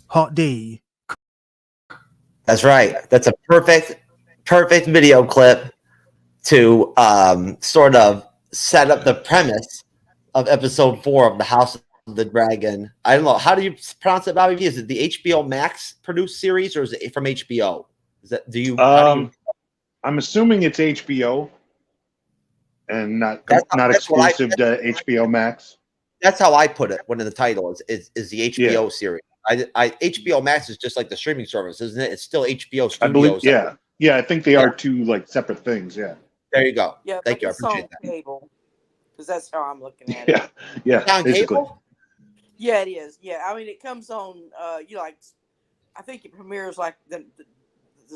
hot D. That's right. That's a perfect video clip to sort of set up the premise of episode 4 of the House of the Dragon. I don't know. How do you pronounce it, Bobby V? Is it the HBO Max produced series or is it from HBO? Is that how do you I'm assuming it's HBO and not that's what exclusive to HBO Max. that's how I put it when in the title is the HBO Yeah. series. HBO Max is just like the streaming service, isn't it? It's still HBO I believe, Studios. yeah. I think they are two like separate things. Yeah, There you go. Yeah, Thank but you. I it's on appreciate that. cable because that's how I'm looking at it. yeah. It's on Basically, cable? Yeah, it is. Yeah, I mean, it comes on. Like, I think it premieres like the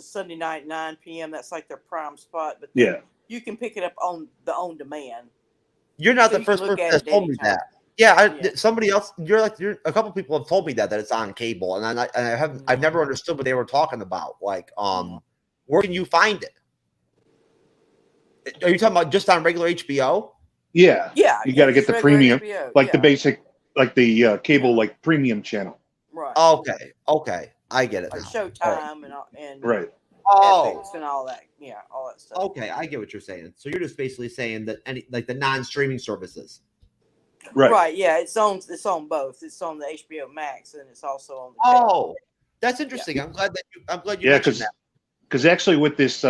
Sunday night 9 p.m. That's like their prime spot. But then yeah. you can pick it up on the on demand. You're not So the you can first look person at that's it told me anytime. that. Yeah, Yeah. somebody else. You're a couple people have told me that it's on cable, and I've never understood what they were talking about. Like, where can you find it? Are you talking about just on regular HBO? Yeah, Yeah, you got to get just the regular premium, HBO, like the yeah. basic, like the cable, like premium channel. Right. Okay, I get it Like now. Showtime and Right. Oh, Epics and all that. Yeah, all that stuff. okay, I get what you're saying. So you're just basically saying that any like the non-streaming services. Right. Yeah, it's on both. It's on the HBO Max and it's also on the Oh, that's interesting. I'm glad you Yeah, mentioned that. because actually with this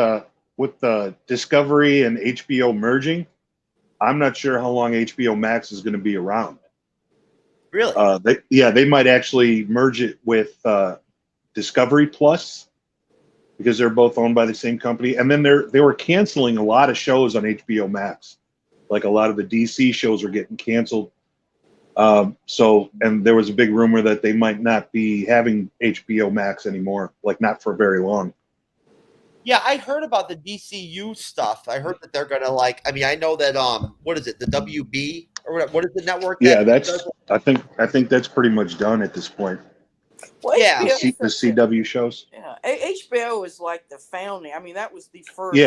with the Discovery and HBO merging, I'm not sure how long HBO Max is going to be around. Really? They might actually merge it with Discovery Plus because they're both owned by the same company. And then they were canceling a lot of shows on HBO Max, like a lot of the DC shows are getting canceled. And there was a big rumor that they might not be having HBO Max anymore, like not for very long. Yeah, I heard about the DCU stuff. I heard that they're gonna like. I mean, I know that what is it? The WB or what is the network? Yeah, that I think that's pretty much done at this point. Well, Yeah. HBO The CW shows. Yeah, HBO is like the founding. I mean, that was the first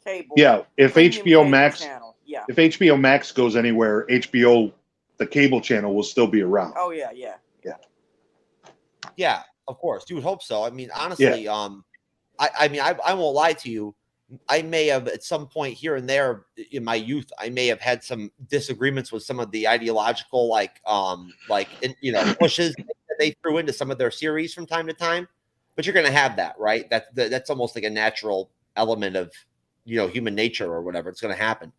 cable. Yeah, if premium HBO cable Max, channel. Yeah. if HBO Max goes anywhere, HBO, the cable channel, will still be around. Oh yeah. Yeah, of course. You would hope so. I mean, honestly, I mean, I won't lie to you. I may have at some point here and there in my youth, I may have had some disagreements with some of the ideological, pushes that they threw into some of their series from time to time. But you're going to have that, right? That's almost like a natural element of, human nature or whatever. It's going to happen.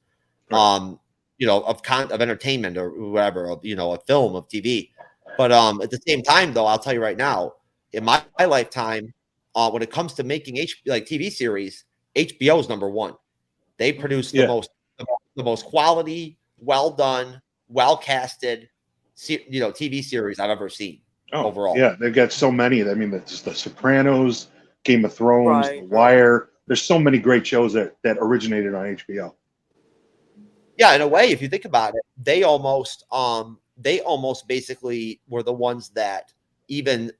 Right. Of entertainment or whatever, of a film, of TV. But at the same time, though, I'll tell you right now, in my lifetime, when it comes to making TV series, HBO is number one. They produce the most quality, well done, well casted, TV series I've ever seen. Overall, yeah, they've got so many. I mean, just The Sopranos, Game of Thrones, Right, The Wire. There's so many great shows that originated on HBO. Yeah, in a way, if you think about it, they almost basically were the ones that even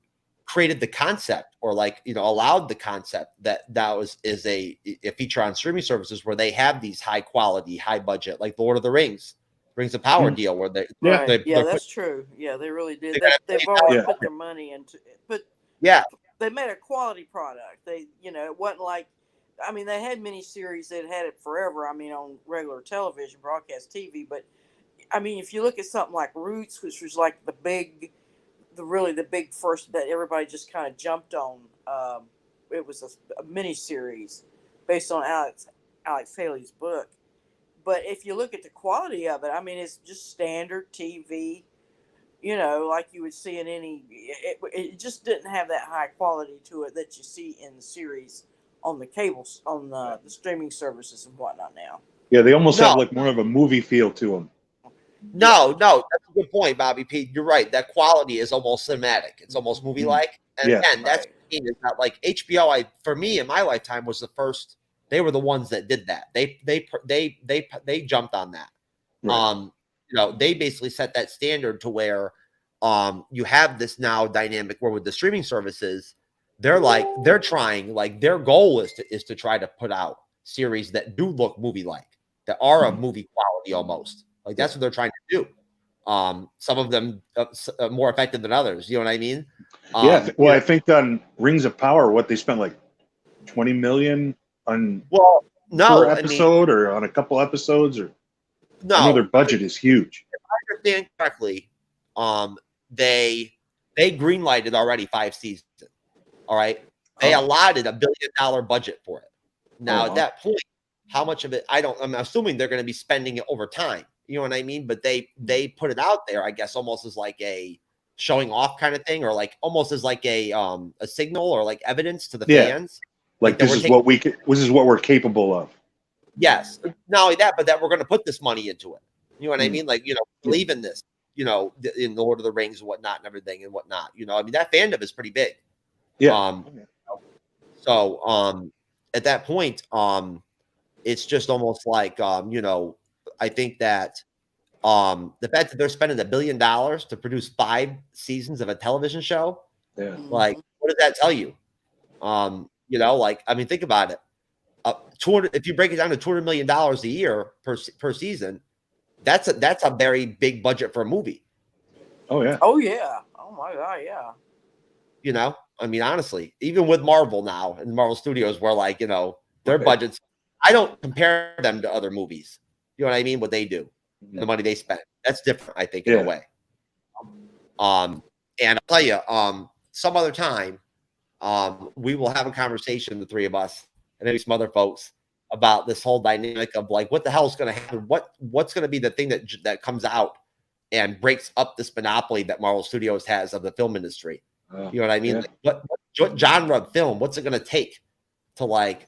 created the concept or allowed the concept that is a feature on streaming services where they have these high quality, high budget, like Lord of the Rings of Power deal where that's true. Yeah, they really did. They've always put their money into it. But they made a quality product. They, it wasn't like, I mean, they had miniseries that had it forever. I mean, on regular television, broadcast TV. But I mean, if you look at something like Roots, which was like the big first that everybody just kind of jumped on. It was a mini series based on Alex Haley's book. But if you look at the quality of it, I mean, it's just standard TV, like you would see in any. It just didn't have that high quality to it that you see in the series on the cables, on the streaming services and whatnot now. Yeah, they almost have like more of a movie feel to them. No, that's a good point, Bobby P. You're right. That quality is almost cinematic. It's almost movie-like. And again, that's it's not like HBO. For me, in my lifetime, was the first. They were the ones that did that. They jumped on that. Right. They basically set that standard to where you have this now dynamic where with the streaming services, they're trying, their goal is to try to put out series that do look movie-like, that are of movie quality almost. Like that's what they're trying to do. Some of them more effective than others. You know what I mean? Yeah. Well, I think on Rings of Power, what they spent like 20 million on per episode, or on a couple episodes, or no. I know their budget is huge. If I understand correctly, they greenlighted already 5 seasons. All right. They allotted $1 billion budget for it. Now, at that point, how much of it? I'm assuming they're going to be spending it over time. You know what I mean? But they put it out there, I guess, almost as like a showing off kind of thing, or like almost as like a signal or like evidence to the fans. Like this is what we're capable of. Yes. Not only that, but that we're going to put this money into it. You know what I mean? Like, believe in this, in the Lord of the Rings and whatnot and everything and whatnot. I mean, that fandom is pretty big. Yeah. So at that point, it's just almost like, I think that the fact that they're spending $1 billion to produce 5 seasons of a television show, like, what does that tell you? Like, I mean, think about it. If you break it down to $200 million a year per season, that's a very big budget for a movie. Oh yeah. Oh yeah. Oh my God. Yeah. I mean, honestly, even with Marvel now and Marvel Studios, where like, their budgets, I don't compare them to other movies. You know what I mean? What they do, the money they spend, that's different, I think, in a way. And I'll tell you, some other time, we will have a conversation, the three of us, and maybe some other folks, about this whole dynamic of like, what the hell is going to happen? What's going to be the thing that comes out and breaks up this monopoly that Marvel Studios has of the film industry? You know what I mean? Like, what genre of film? What's it going to take to like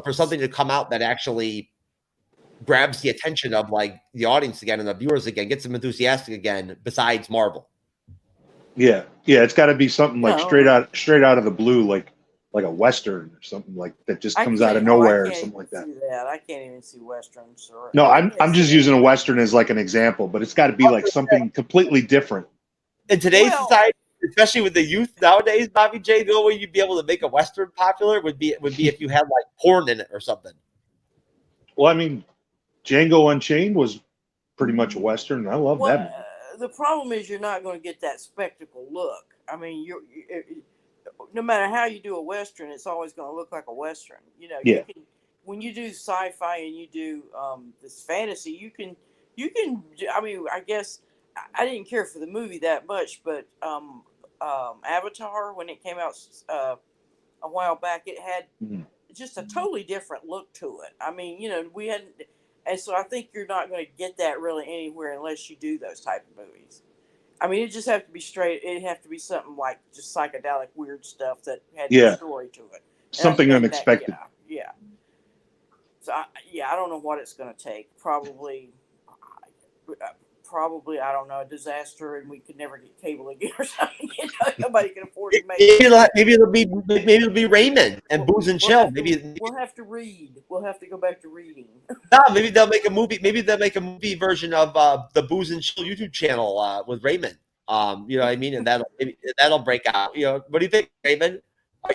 for something to come out that actually grabs the attention of like the audience again and the viewers again, gets them enthusiastic again? Besides Marvel, yeah, it's got to be something like straight out of the blue, like a Western or something like that just comes out of nowhere or something like that. I can't even see Westerns. No, I'm just using a Western as like an example, but it's got to be like something completely different. In today's society, especially with the youth nowadays, Bobby J, the only way you'd be able to make a Western popular would be if you had like porn in it or something. Well, I mean, Django Unchained was pretty much a Western. I love that. The problem is you're not going to get that spectacle look. I mean, no matter how you do a Western, it's always going to look like a Western. When you do sci-fi and you do this fantasy, you can. I mean, I guess I didn't care for the movie that much, but Avatar, when it came out a while back, it had just a totally different look to it. I mean, we hadn't, and so I think you're not going to get that really anywhere unless you do those type of movies. I mean, it just have to be straight. It have to be something like just psychedelic, weird stuff that had a story to it. Something unexpected. So I don't know what it's going to take. Probably, I don't know, a disaster, and we could never get cable again or something. Nobody can afford to make it. Maybe it'll be Raymond and Booze and Chill. We'll have to read. We'll have to go back to reading. No, maybe they'll make a movie. Maybe they'll make a movie version of the Booze and Chill YouTube channel with Raymond. You know what I mean? And that'll break out. What do you think, Raymond?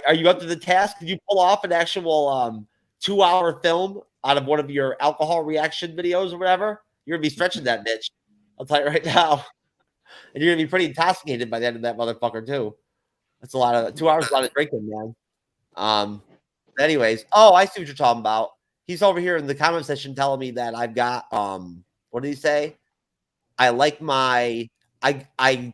Are you up to the task? Can you pull off an actual 2-hour film out of one of your alcohol reaction videos or whatever? You're gonna be stretching that bitch. I'll tell you right now. And you're going to be pretty intoxicated by the end of that motherfucker, too. That's a lot of 2 hours, a lot of drinking, man. Anyways, I see what you're talking about. He's over here in the comment section telling me that I've got, what did he say? I like my, I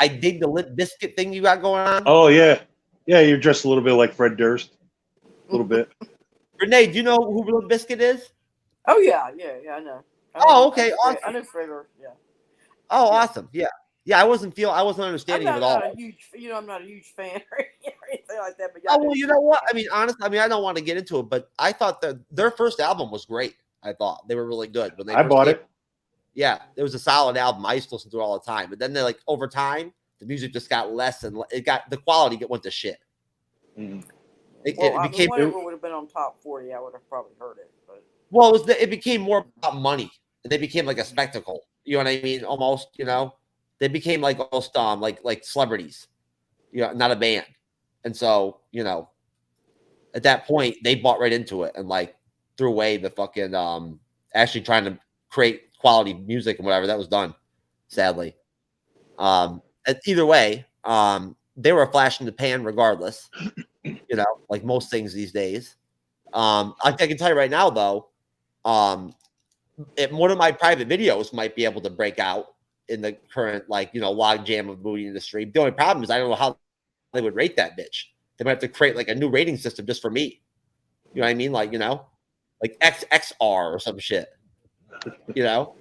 dig the Limp Biscuit thing you got going on. Oh, yeah. Yeah, you're dressed a little bit like Fred Durst. A little bit. Renee, do you know who Limp Biscuit is? Oh, yeah, I know. Okay, awesome. I know Fredder, yeah. Oh, yeah. Awesome, yeah. I wasn't understanding it at all. I'm not a huge fan or anything like that. But well, you know what? I mean, honestly, I don't want to get into it, but I thought that their first album was great. I thought they were really good when they. I bought it. Yeah, it was a solid album. I used to listen to it all the time, but then they over time, the music just got less and the quality went to shit. Mm-hmm. It became. Whatever would have been on top 40, I would have probably heard it. But it became more about money. They became like a spectacle. You know what I mean? Almost, they became like almost like celebrities, not a band. And so, at that point they bought right into it and like threw away the fucking actually trying to create quality music and whatever. That was done, sadly. And either way, they were a flash in the pan regardless, you know, like most things these days. I can tell you right now, though, one of my private videos might be able to break out in the current, like, you know, log jam of the movie industry. The only problem is I don't know how they would rate that bitch. They might have to create like a new rating system just for me. You know what I mean? Like, you know, like XXR or some shit. You know,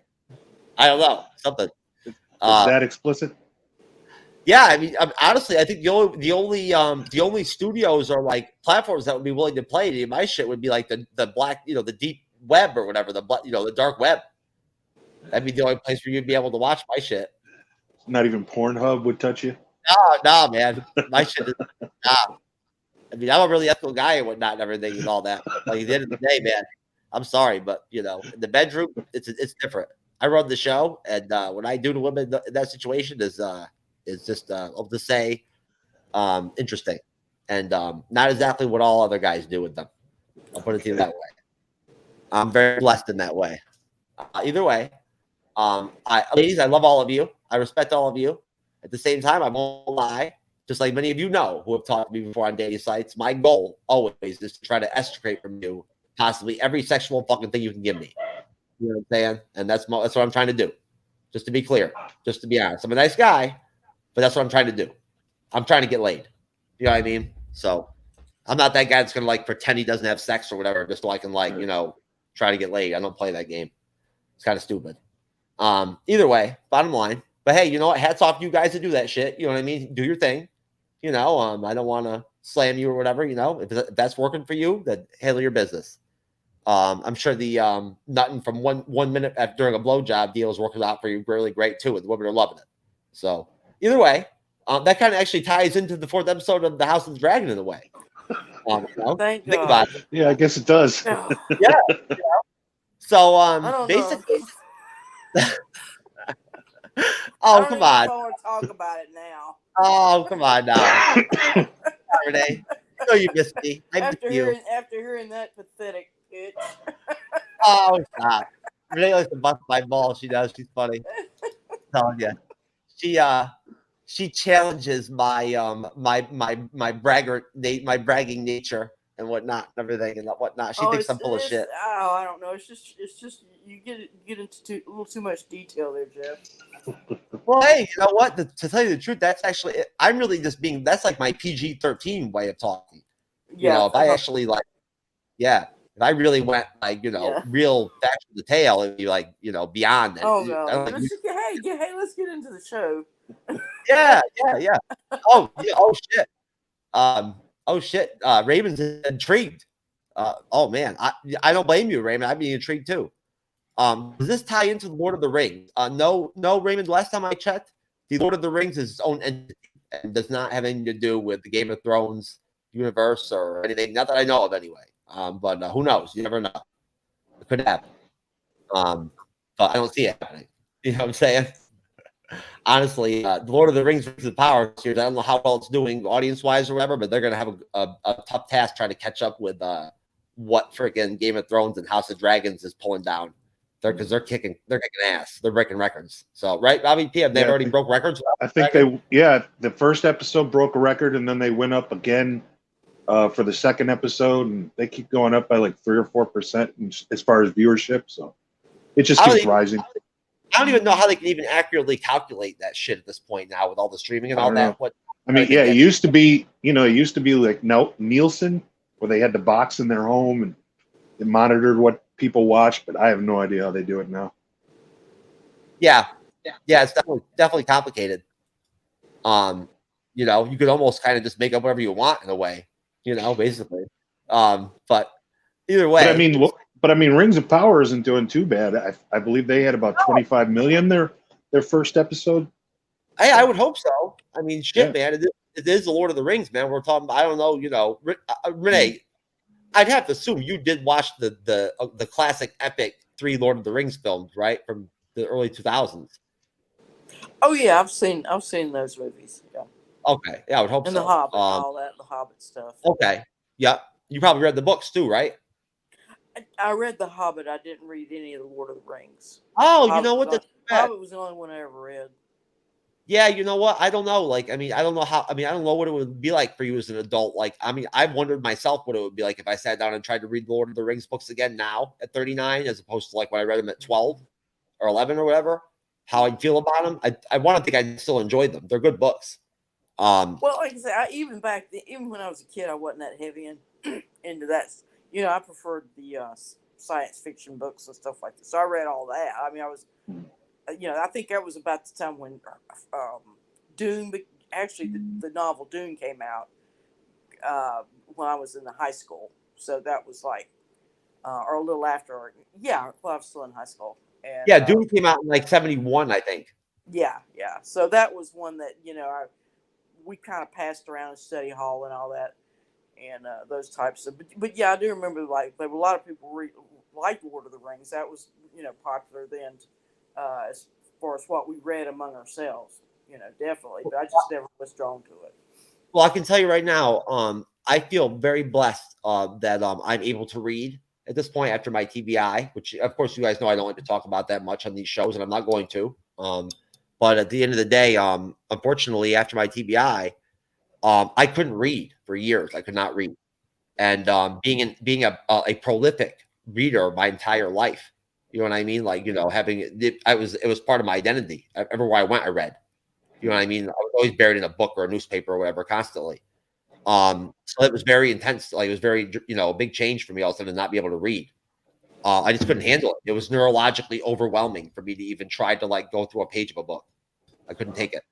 I don't know, something. Is that explicit? Yeah, I mean, honestly, I think the only studios or like platforms that would be willing to play any of my shit would be like the black, you know, the deep web or whatever, the dark web. That'd be the only place where you'd be able to watch my shit. Not even Pornhub would touch you. No, man, my shit is nah. I mean, I'm a really ethical guy and whatnot and everything and all that. Like at the end of the day, man, I'm sorry, but you know, in the bedroom, it's different. I run the show, and what I do to women in that situation is just I'll just say interesting, and not exactly what all other guys do with them. I'll put it to you that way. I'm very blessed in that way. Either way, ladies, I love all of you. I respect all of you. At the same time, I won't lie. Just like many of you know who have talked to me before on dating sites, my goal always is to try to extricate from you possibly every sexual fucking thing you can give me. You know what I'm saying? And that's what I'm trying to do. Just to be clear, just to be honest. I'm a nice guy, but that's what I'm trying to do. I'm trying to get laid. You know what I mean? So I'm not that guy that's going to like pretend he doesn't have sex or whatever just so I can like, you know, try to get laid. I don't play that game. It's kind of stupid. Either way, bottom line. But hey, you know what? Hats off to you guys to do that shit. You know what I mean? Do your thing. You know, I don't want to slam you or whatever. You know, if that's working for you, then handle your business. I'm sure the nutting from one minute during a blowjob deal is working out for you really great too, and the women are loving it. So either way, that kind of actually ties into the 4th episode of The House of the Dragon in a way. You know, Thank think God. about it. Yeah, I guess it does. Yeah. You know? So basically. Oh, come on. I don't want to talk about it now. Oh, come on now. Saturday. I know you missed me. I missed you. After hearing that pathetic pitch. Oh, stop. Renee likes to bust my balls. She does. She's funny. I'm telling you. She challenges my bragging nature and whatnot and everything and whatnot. She thinks I'm full of shit. Oh, I don't know. It's just you get into a little too much detail there, Jeff. Well, hey, you know what? To tell you the truth, that's actually I'm really just being. That's like my PG-13 way of talking. Yeah. You know, if I actually like, yeah, if I really went like, you know, real facts of the tale, it'd be like, you know, beyond that. Oh no! Hey, let's get into the show. Yeah. Oh shit. Raymond's intrigued. Oh man, I don't blame you, Raymond. I'd be intrigued too. Does this tie into the Lord of the Rings? No, Raymond. Last time I checked, the Lord of the Rings is its own entity and does not have anything to do with the Game of Thrones universe or anything. Not that I know of, anyway. But who knows? You never know. It could happen. But I don't see it happening. You know what I'm saying? Honestly, the Lord of the Rings of the Power series, I don't know how well it's doing audience-wise or whatever, but they're going to have a tough task trying to catch up with what freaking Game of Thrones and House of Dragons is pulling down. Because they're kicking ass. They're breaking records. So, right, Bobby P, they already broke records? I think the first episode broke a record, and then they went up again for the second episode, and they keep going up by like 3 or 4% as far as viewership. So it just keeps rising. I don't even know how they can even accurately calculate that shit at this point now with all the streaming and all that. It used to be, like Nielsen, where they had the box in their home and it monitored what people watch, but I have no idea how they do it now. Yeah, it's definitely complicated. You could almost kind of just make up whatever you want in a way, basically. But either way, but I mean, Rings of Power isn't doing too bad. I believe they had about 25 million their first episode. I would hope so. I mean, shit, man, it is the Lord of the Rings, man. We're talking about, I don't know, Renee. I'd have to assume you did watch the classic epic 3 Lord of the Rings films, right, from the early 2000s. Oh yeah, I've seen those movies. Yeah. Okay, yeah, I would hope and so. And the Hobbit, all that, the Hobbit stuff. Okay, yeah, you probably read the books too, right? I read The Hobbit. I didn't read any of the Lord of the Rings. Oh, Hobbit, you know what? That's Hobbit was the only one I ever read. Yeah, you know what? I don't know. Like, I mean, I don't know how. I mean, I don't know what it would be like for you as an adult. Like, I mean, I've wondered myself what it would be like if I sat down and tried to read Lord of the Rings books again now at 39, as opposed to like when I read them at 12 or 11 or whatever. How I'd feel about them. I want to think I still enjoy them. They're good books. Well, like I said, even back then, even when I was a kid, I wasn't that heavy into that. You know, I preferred the science fiction books and stuff like that. So I read all that. I mean, I was, you know, I think that was about the time when Dune, actually the novel Dune came out when I was in the high school. So that was like, or a little after. Yeah, well, I was still in high school. And yeah, Dune came out in like 71, I think. Yeah. So that was one that, you know, we kind of passed around in study hall and all that, and those types of. But yeah, I do remember like there were a lot of people liked Lord of the Rings. That was, you know, popular then, as far as what we read among ourselves. You know, definitely. But I just never was drawn to it. Well, I can tell you right now, I feel very blessed that I'm able to read at this point after my TBI, which of course you guys know I don't like to talk about that much on these shows, and I'm not going to. But at the end of the day, unfortunately, after my TBI, I couldn't read for years. I could not read, and being a prolific reader my entire life, you know what I mean? Like, you know, having it was part of my identity. Everywhere I went, I read. You know what I mean? I was always buried in a book or a newspaper or whatever constantly. So it was very intense. Like, it was very, you know, a big change for me all of a sudden to not be able to read. I just couldn't handle it. It was neurologically overwhelming for me to even try to like go through a page of a book. I couldn't take it.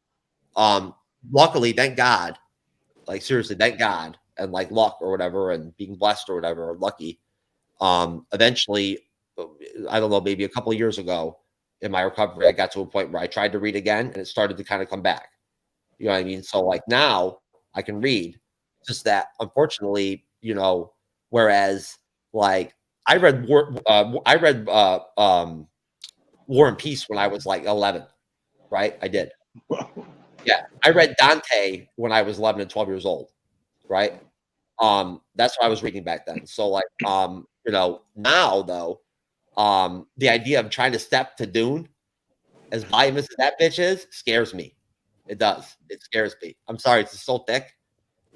Luckily, thank God, like seriously, thank God, and like luck or whatever, and being blessed or whatever, or lucky. Eventually, I don't know, maybe a couple of years ago in my recovery, I got to a point where I tried to read again and it started to kind of come back. You know what I mean? So like now I can read, just that unfortunately, you know, whereas like I read War and Peace when I was like 11, right? I did. Yeah. I read Dante when I was 11 and 12 years old, right? That's what I was reading back then. So like, you know, now though, the idea of trying to step to Dune, as voluminous as that bitch is, scares me. It does. It scares me. I'm sorry, it's so thick.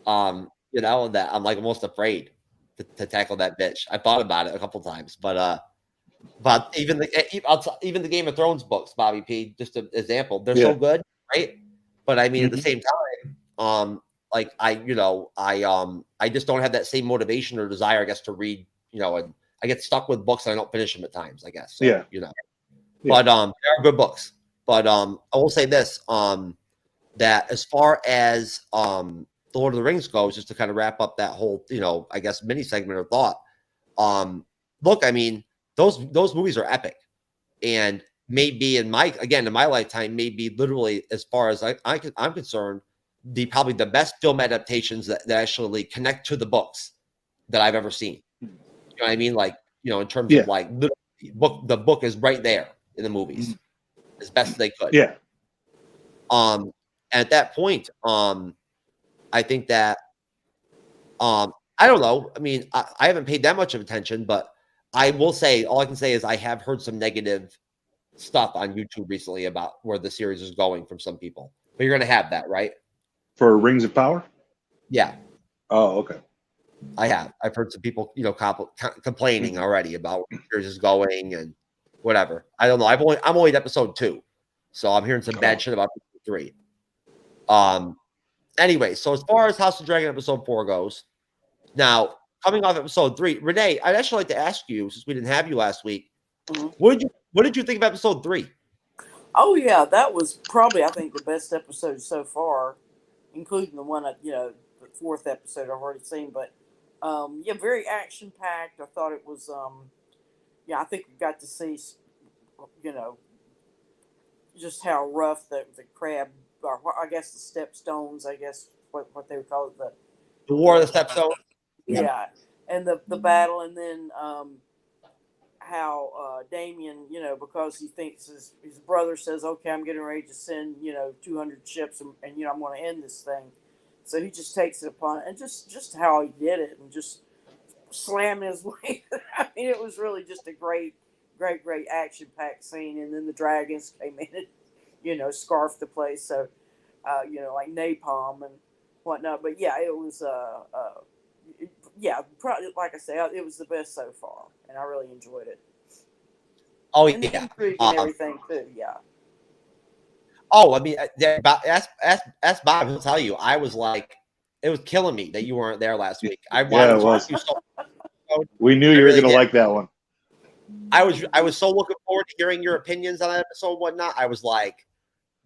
You know, that I'm like almost afraid to tackle that bitch. I thought about it a couple times, but even the Game of Thrones books, Bobby P, just an example, they're so good, right? But I mean, at the same time, like I just don't have that same motivation or desire, I guess, to read, you know, and I get stuck with books and I don't finish them at times, I guess. So, you know. But they are good books. But I will say this, that as far as the Lord of the Rings goes, just to kind of wrap up that whole, you know, I guess mini segment or thought. Look, I mean, those movies are epic, and maybe in my lifetime, maybe literally as far as I'm concerned, probably the best film adaptations that actually connect to the books that I've ever seen. You know what I mean? Like, you know, in terms of like the book is right there in the movies as best as they could. Yeah. At that point, I think that I don't know. I mean, I haven't paid that much of attention, but I will say, all I can say is I have heard some negative stuff on YouTube recently about where the series is going from some people. But you're going to have that, right? For Rings of Power? Yeah. Oh, okay. I have. I've heard some people, you know, complaining already about where the series is going and whatever. I don't know. I'm only at episode 2, so I'm hearing some bad shit about episode 3. Anyway, so as far as House of Dragon episode 4 goes, now coming off episode 3, Renee, I'd actually like to ask you, since we didn't have you last week, what did you think of episode 3? Oh yeah, that was probably, I think, the best episode so far, including the one you know, the 4th episode I've already seen. But yeah, very action packed. I thought it was yeah, I think we got to see, you know, just how rough the crab, or I guess the stepstones, I guess what they would call it, the War of the Stepstones. Yeah, and the battle, and then how Damien, you know, because he thinks his brother says, okay, I'm getting ready to send, you know, 200 ships, and you know, I'm going to end this thing. So he just takes it upon, and just how he did it, and just slamming his way. I mean, it was really just a great action-packed scene. And then the dragons came in and, scarfed the place. So, like napalm and whatnot. But yeah, it was, probably, like I said, it was the best so far. And I really enjoyed it. Oh, and the intrigue and everything, too, yeah. Oh, I mean, ask Bob. He'll tell you. I was like, it was killing me that you weren't there last week. I wanted to talk to you so. We knew you were going to like that one. I was so looking forward to hearing your opinions on that episode and whatnot. I was like,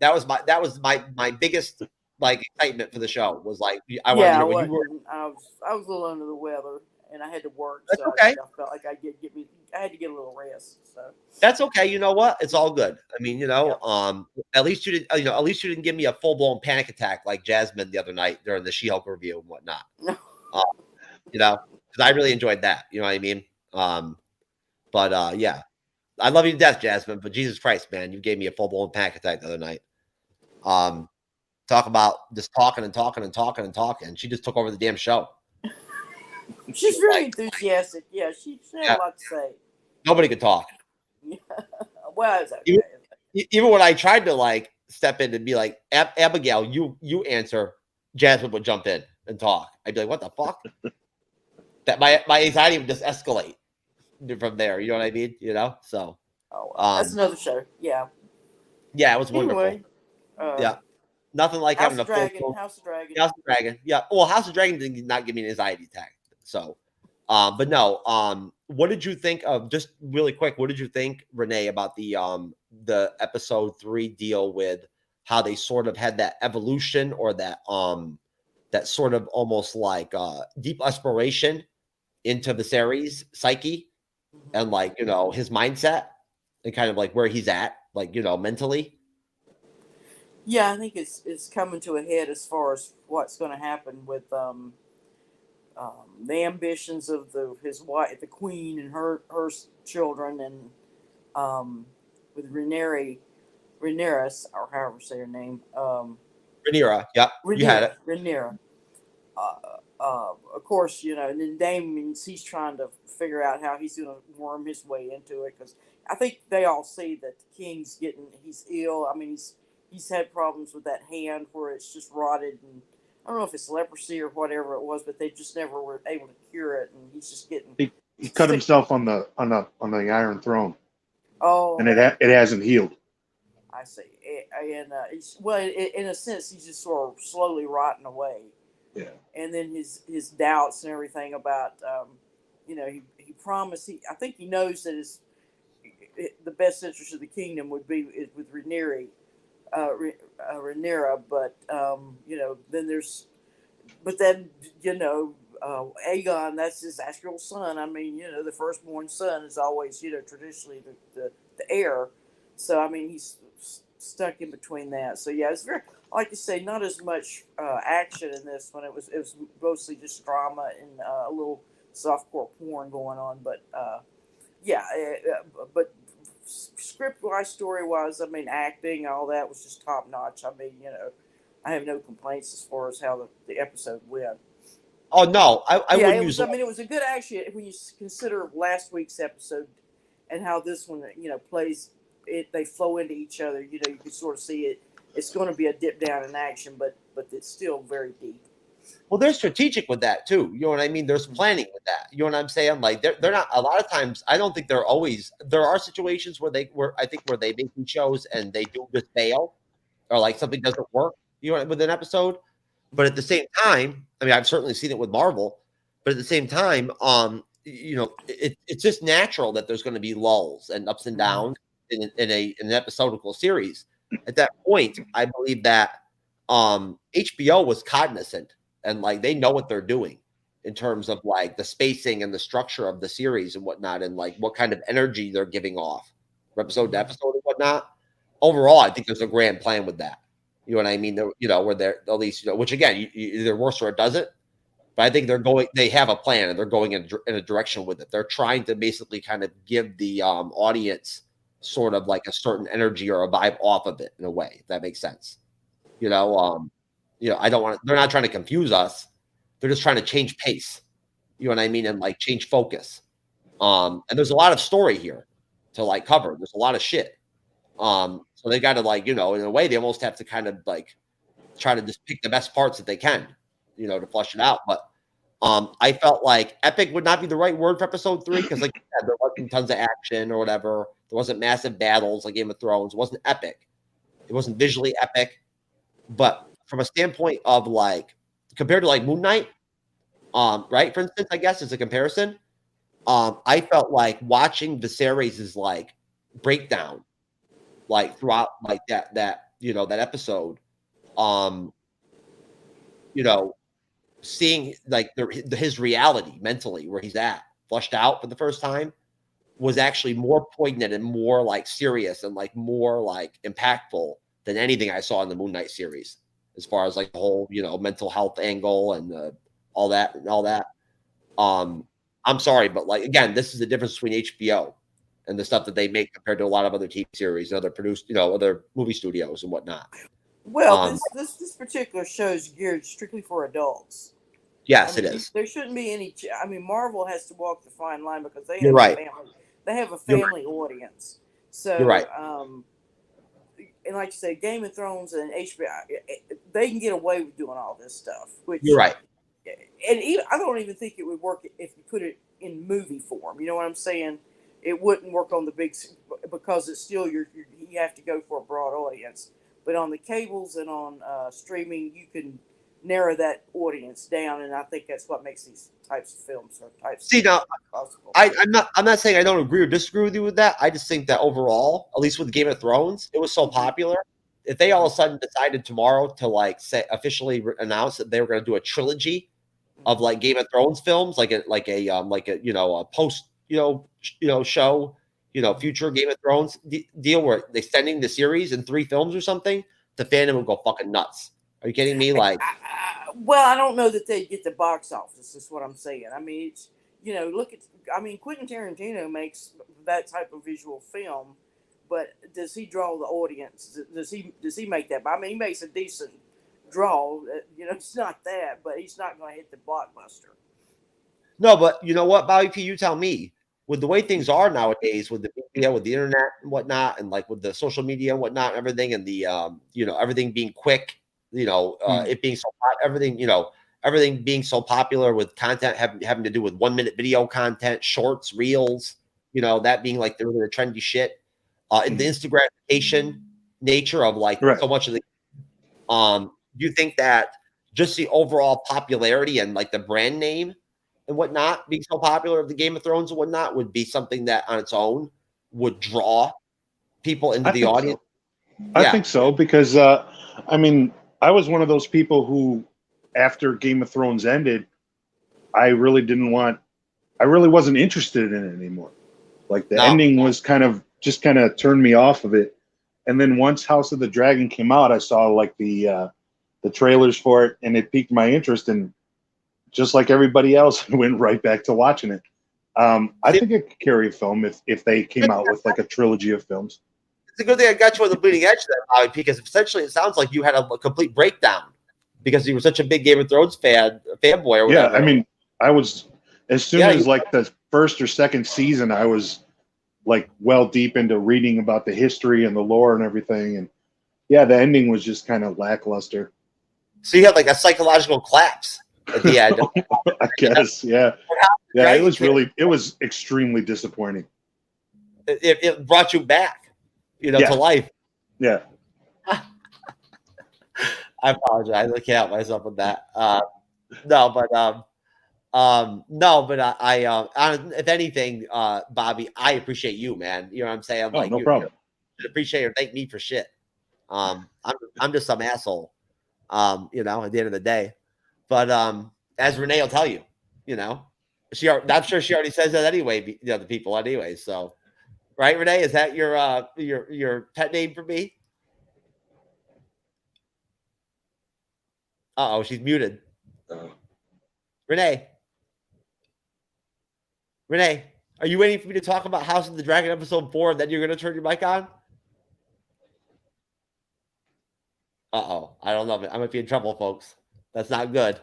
that was my biggest like excitement for the show was like I wanted to hear when you were. I was a little under the weather and I had to work. That's so okay. I felt like I had to get a little rest. So that's okay. You know what? It's all good. I mean, at least you didn't. At least you didn't give me a full blown panic attack like Jasmine the other night during the She-Hulk review and whatnot. Because I really enjoyed that. You know what I mean? Yeah, I love you to death, Jasmine. But Jesus Christ, man, you gave me a full blown panic attack the other night. Talk about just talking and talking and talking and talking. She just took over the damn show. She's really enthusiastic. Yeah, she had a lot to say. Nobody could talk. Yeah. Well, it's okay. Even when I tried to like step in and be like, Abigail, you answer, Jasmine would jump in and talk. I'd be like, what the fuck? That my anxiety would just escalate from there. You know what I mean? So. Oh, that's another show. Yeah. Yeah, it was wonderful. Anyway, yeah. Nothing like having a full House of Dragon. House of Dragon. Yeah. Well, House of Dragon did not give me an anxiety attack. So, but no. What did you think of? Just really quick, what did you think, Renee, about the episode 3 deal with how they sort of had that evolution or that sort of almost like deep exploration into Viserys' psyche and like his mindset and kind of like where he's at, like mentally. Yeah, I think it's coming to a head as far as what's going to happen with the ambitions of his wife, the queen, and her children, and with Rhaenyra, or however you say her name. Rhaenyra, yeah, you had it. Rhaenyra. Of course, and then Daemon's he's trying to figure out how he's going to worm his way into it because I think they all see that the king's he's ill. I mean, he's had problems with that hand where it's just rotted, and I don't know if it's leprosy or whatever it was, but they just never were able to cure it, and he's just getting. He cut himself on the Iron Throne. Oh, and it hasn't healed. I see, and in a sense, he's just sort of slowly rotting away. Yeah, and then his doubts and everything about, he promised. I think he knows that the best interest of the kingdom would be with Rhaenyra, but then Aegon, that's his actual son. I mean, the firstborn son is always, traditionally the heir. So I mean, he's stuck in between that. So yeah, it's very, like you say, not as much action in this one. It was mostly just drama and a little softcore porn going on. But but script-wise, story-wise, I mean, acting, all that was just top-notch. I mean, I have no complaints as far as how the episode went. Oh, no. I wouldn't use it. I mean, it was a good action when you consider last week's episode and how this one, plays. They flow into each other. You can sort of see it. It's going to be a dip down in action, but it's still very deep. Well, they're strategic with that too. You know what I mean? There's planning with that. You know what I'm saying? Like they're not. A lot of times, I don't think they're always. There are situations where they make these shows and they do just fail, or like something doesn't work. With an episode. But at the same time, I mean, I've certainly seen it with Marvel. But at the same time, it's just natural that there's going to be lulls and ups and downs in an episodical series. At that point, I believe that HBO was cognizant and like they know what they're doing in terms of like the spacing and the structure of the series and whatnot, and like what kind of energy they're giving off from episode to episode and whatnot. Overall, I think there's a grand plan with that. You know what I mean? Where they're at least, which again, you either works or it doesn't. But I think they have a plan and they're going in a direction with it. They're trying to basically kind of give the audience sort of like a certain energy or a vibe off of it in a way, if that makes sense. I don't want to, they're not trying to confuse us. They're just trying to change pace. You know what I mean? And like change focus. And there's a lot of story here to like cover. There's a lot of shit. So they got to like, you know, in a way they almost have to kind of like try to just pick the best parts that they can, you know, to flush it out. But I felt like epic would not be the right word for episode 3 because, like you said, there wasn't tons of action or whatever. There wasn't massive battles like Game of Thrones. It wasn't epic. It wasn't visually epic. But from a standpoint of like compared to like Moon Knight, right? For instance, I guess as a comparison, I felt like watching Viserys' like breakdown, like throughout like that you know that episode, you know, seeing like his reality mentally where he's at, flushed out for the first time, was actually more poignant and more like serious and like more like impactful than anything I saw in the Moon Knight series, as far as like the whole, you know, mental health angle and all that and all that. I'm sorry, but like again, this is the difference between HBO and the stuff that they make compared to a lot of other TV series and other produced, you know, other movie studios and whatnot. Well, this particular show is geared strictly for adults. Yes, I mean, it is. There shouldn't be any. I mean, Marvel has to walk the fine line because they You're have right. They have a family audience. So you're right. And like you say, Game of Thrones and HBO, they can get away with doing all this stuff. Which you're right. And even, I don't even think it would work if you put it in movie form. You know what I'm saying? It wouldn't work on the big because it's still you have to go for a broad audience. But on the cables and on streaming, you can narrow that audience down, and I think that's what makes these types of films or types. See, now, possible. I'm not saying I don't agree or disagree with you with that. I just think that overall, at least with Game of Thrones, it was so popular. If they all of a sudden decided tomorrow to like say officially announce that they were going to do a trilogy of like Game of Thrones films, like a you know a post show, you know, future Game of Thrones deal where they're extending the series in 3 films or something, the fandom would go fucking nuts. Are you kidding me? Like, well, I don't know that they'd get the box office. Is what I'm saying. I mean, it's, you know, look at. I mean, Quentin Tarantino makes that type of visual film, but does he draw the audience? Does he make that? I mean, he makes a decent draw. You know, it's not that, but he's not going to hit the blockbuster. No, but you know what, Bobby P, you tell me. With the way things are nowadays, with the media, with the internet and whatnot, and like with the social media and whatnot, and everything, and the you know, everything being quick, you know, it being so hot, everything, you know, everything being so popular with content having to do with 1-minute video content, shorts, reels, you know, that being like the really trendy shit, and the instant gratification nature of like so much of the do you think that just the overall popularity and like the brand name and whatnot being so popular of the Game of Thrones and whatnot would be something that on its own would draw people into the audience? So. I think so, because I mean, I was one of those people who, after Game of Thrones ended, I really wasn't interested in it anymore. Like the ending was kind of turned me off of it. And then once House of the Dragon came out, I saw like the trailers for it, and it piqued my interest, and just like everybody else, I went right back to watching it. I think it could carry a film if they came out with like a trilogy of films. It's a good thing I got you on the bleeding edge there, Bobby, because essentially it sounds like you had a complete breakdown because you were such a big Game of Thrones fanboy or whatever. Yeah, I mean, I was, as soon as like the first or second season, I was like well deep into reading about the history and the lore and everything. And yeah, the ending was just kind of lackluster. So you had like a psychological collapse at the end. I guess, yeah. Yeah, right? It was extremely disappointing. It brought you back, you know, to life. Yeah. I apologize. I can't help myself with that. If anything, Bobby, I appreciate you, man. You know what I'm saying? Like, no problem. You should appreciate or thank me for shit. I'm just some asshole. You know, at the end of the day. But as Renee will tell you, you know, I'm sure she already says that anyway, the other people anyway. So, right, Renee, is that your pet name for me? Uh-oh, she's muted. Renee, are you waiting for me to talk about House of the Dragon episode 4 and then you're going to turn your mic on? Uh-oh, I don't love it. I might be in trouble, folks. That's not good.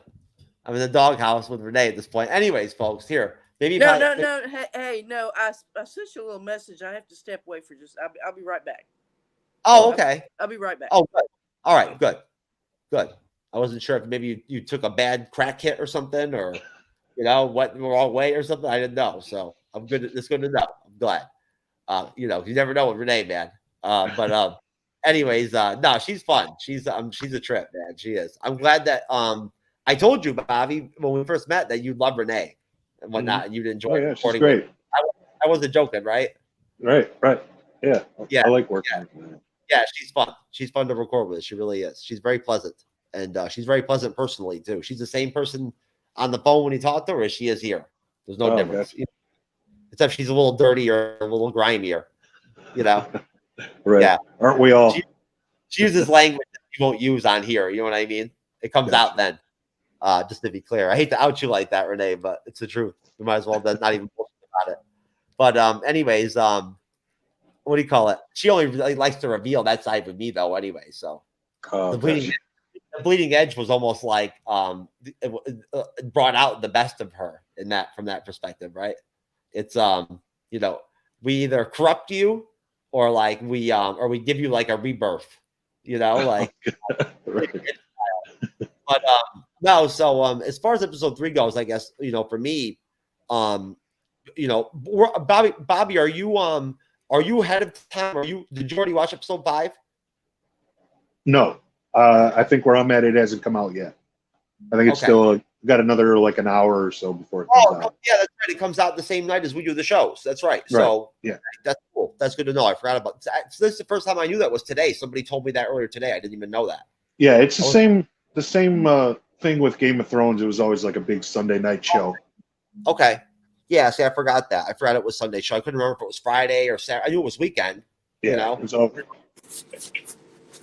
I'm in the doghouse with Renee at this point. Anyways, folks, here. Maybe no. Hey, no. I sent you a little message. I have to step away for just. I'll be right back. Oh, okay. I'll be right back. Oh, good. All right, good. I wasn't sure if maybe you took a bad crack hit or something, or went the wrong way or something. I didn't know, so I'm good. It's good to know. I'm glad. You never know with Renee, man. But anyways, no, she's fun. She's a trip, man. She is. I'm glad that I told you, Bobby, when we first met, that you love Renee and whatnot, and you'd enjoy. Oh yeah, she's great. I wasn't joking, right? Right. Yeah. I like working with Renee. Yeah, she's fun. She's fun to record with. She really is. She's very pleasant, and she's very pleasant personally too. She's the same person on the phone when you talk to her as she is here. There's no difference. Gotcha. Except she's a little dirtier, a little grimier. Right. Yeah. Aren't we all? She uses language that you won't use on here. You know what I mean? It comes out then. Just to be clear, I hate to out you like that, Renee, but it's the truth. We might as well not even bullshit about it. But anyways, what do you call it? She only really likes to reveal that side of me, though. Anyway, so the bleeding edge was almost like it brought out the best of her from that perspective, right? It's we either corrupt you or like we give you like a rebirth, like. But no, so as far as episode 3 goes, I guess for me, Bobby, are you ahead of time? Did you already watch episode 5? No, I think where I'm at, it hasn't come out yet. I think it's still got another like an hour or so before it comes out. Yeah, that's right. It comes out the same night as we do the shows. That's right. So yeah, that's cool. That's good to know. I forgot about that. So this is the first time I knew that was today. Somebody told me that earlier today. I didn't even know that. Yeah, it's the same thing with Game of Thrones. It was always like a big Sunday night show. Okay. Yeah, see, I forgot that. I forgot it was Sunday show. I couldn't remember if it was Friday or Saturday. I knew it was weekend. Yeah, it was over.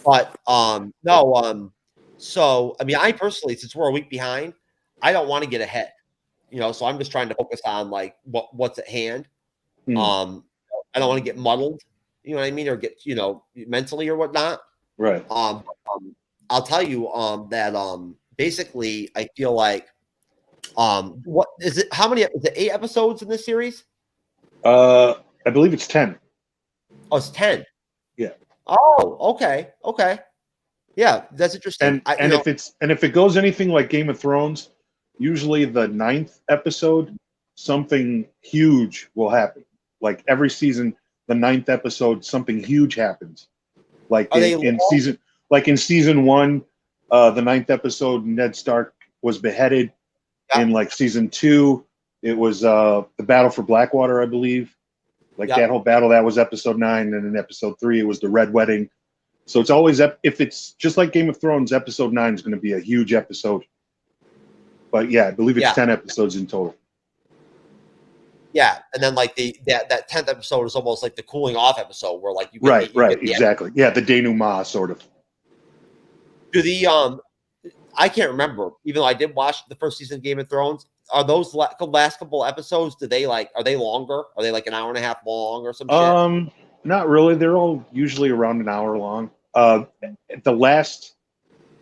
But no, so I mean, I personally, since we're a week behind, I don't want to get ahead. So I'm just trying to focus on like what's at hand. I don't want to get muddled, you know what I mean, or get mentally or whatnot. Right. I'll tell you that basically I feel like what is it? How many? Is it 8 episodes in this series? I believe it's 10. Oh, it's 10. Yeah. Oh, okay. Yeah, that's interesting. And if it goes anything like Game of Thrones, usually the 9th episode, something huge will happen. Like every season, the 9th episode, something huge happens. Like in season 1, the 9th episode, Ned Stark was beheaded. In like season 2, it was the battle for Blackwater, I believe. Like that whole battle, that was episode 9, and in episode 3, it was the Red Wedding. So it's always, if it's just like Game of Thrones, episode 9 is going to be a huge episode. But yeah, I believe it's 10 episodes in total. Yeah, and then like that 10th episode is almost like the cooling off episode where like you get exactly. Yeah, the denouement sort of. I can't remember, even though I did watch the first season of Game of Thrones. Are those last couple episodes? Are they longer? Are they like an hour and a half long or some shit? Not really. They're all usually around an hour long. The last,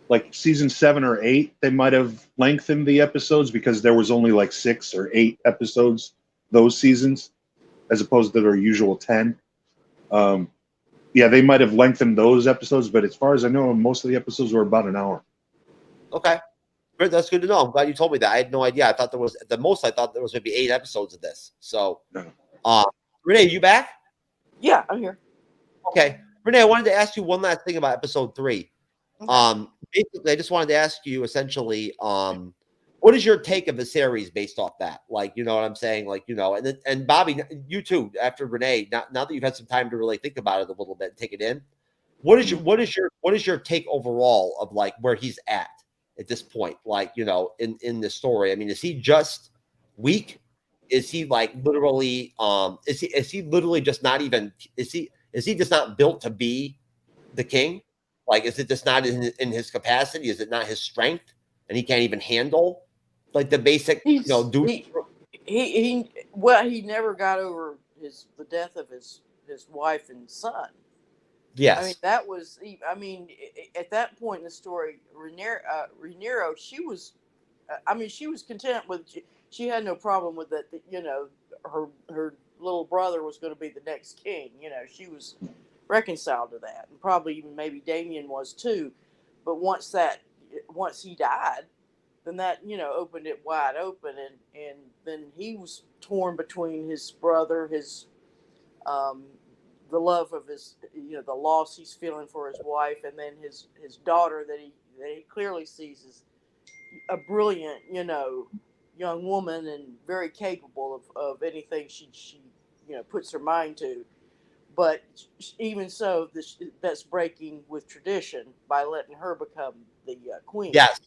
like season 7 or 8, they might have lengthened the episodes because there was only like 6 or 8 episodes those seasons, as opposed to their usual 10. Yeah, they might have lengthened those episodes, but as far as I know, most of the episodes were about an hour. Okay. Great. That's good to know. I'm glad you told me that. I had no idea. I thought there was maybe 8 episodes of this. So, Renee, you back? Yeah, I'm here. Okay. Renee, I wanted to ask you one last thing about episode 3. Okay. Basically, I just wanted to ask you essentially, what is your take of the series based off that? Like, you know what I'm saying? Like, and Bobby, you too, after Renee, now that you've had some time to really think about it a little bit and take it in, what is your take overall of like where he's at this point? Like, in this story, I mean, is he just weak? Is he like literally, is he literally just not even, is he just not built to be the king? Like, is it just not in his capacity? Is it not his strength? And he can't even handle like the basic, he never got over the death of his wife and son. Yes. I mean, that was, at that point in the story, Rhaenyra, she was I mean, she was content with. She had no problem with that. You know, her little brother was going to be the next king. You know, she was reconciled to that, and probably even maybe Damien was too. But once he died, then that, you know, opened it wide open, and then he was torn between his brother, his the love of his, you know, the loss he's feeling for his wife, and then his daughter that he clearly sees as a brilliant, you know, young woman and very capable of anything she you know puts her mind to. But even so, that's breaking with tradition by letting her become the queen. Yes.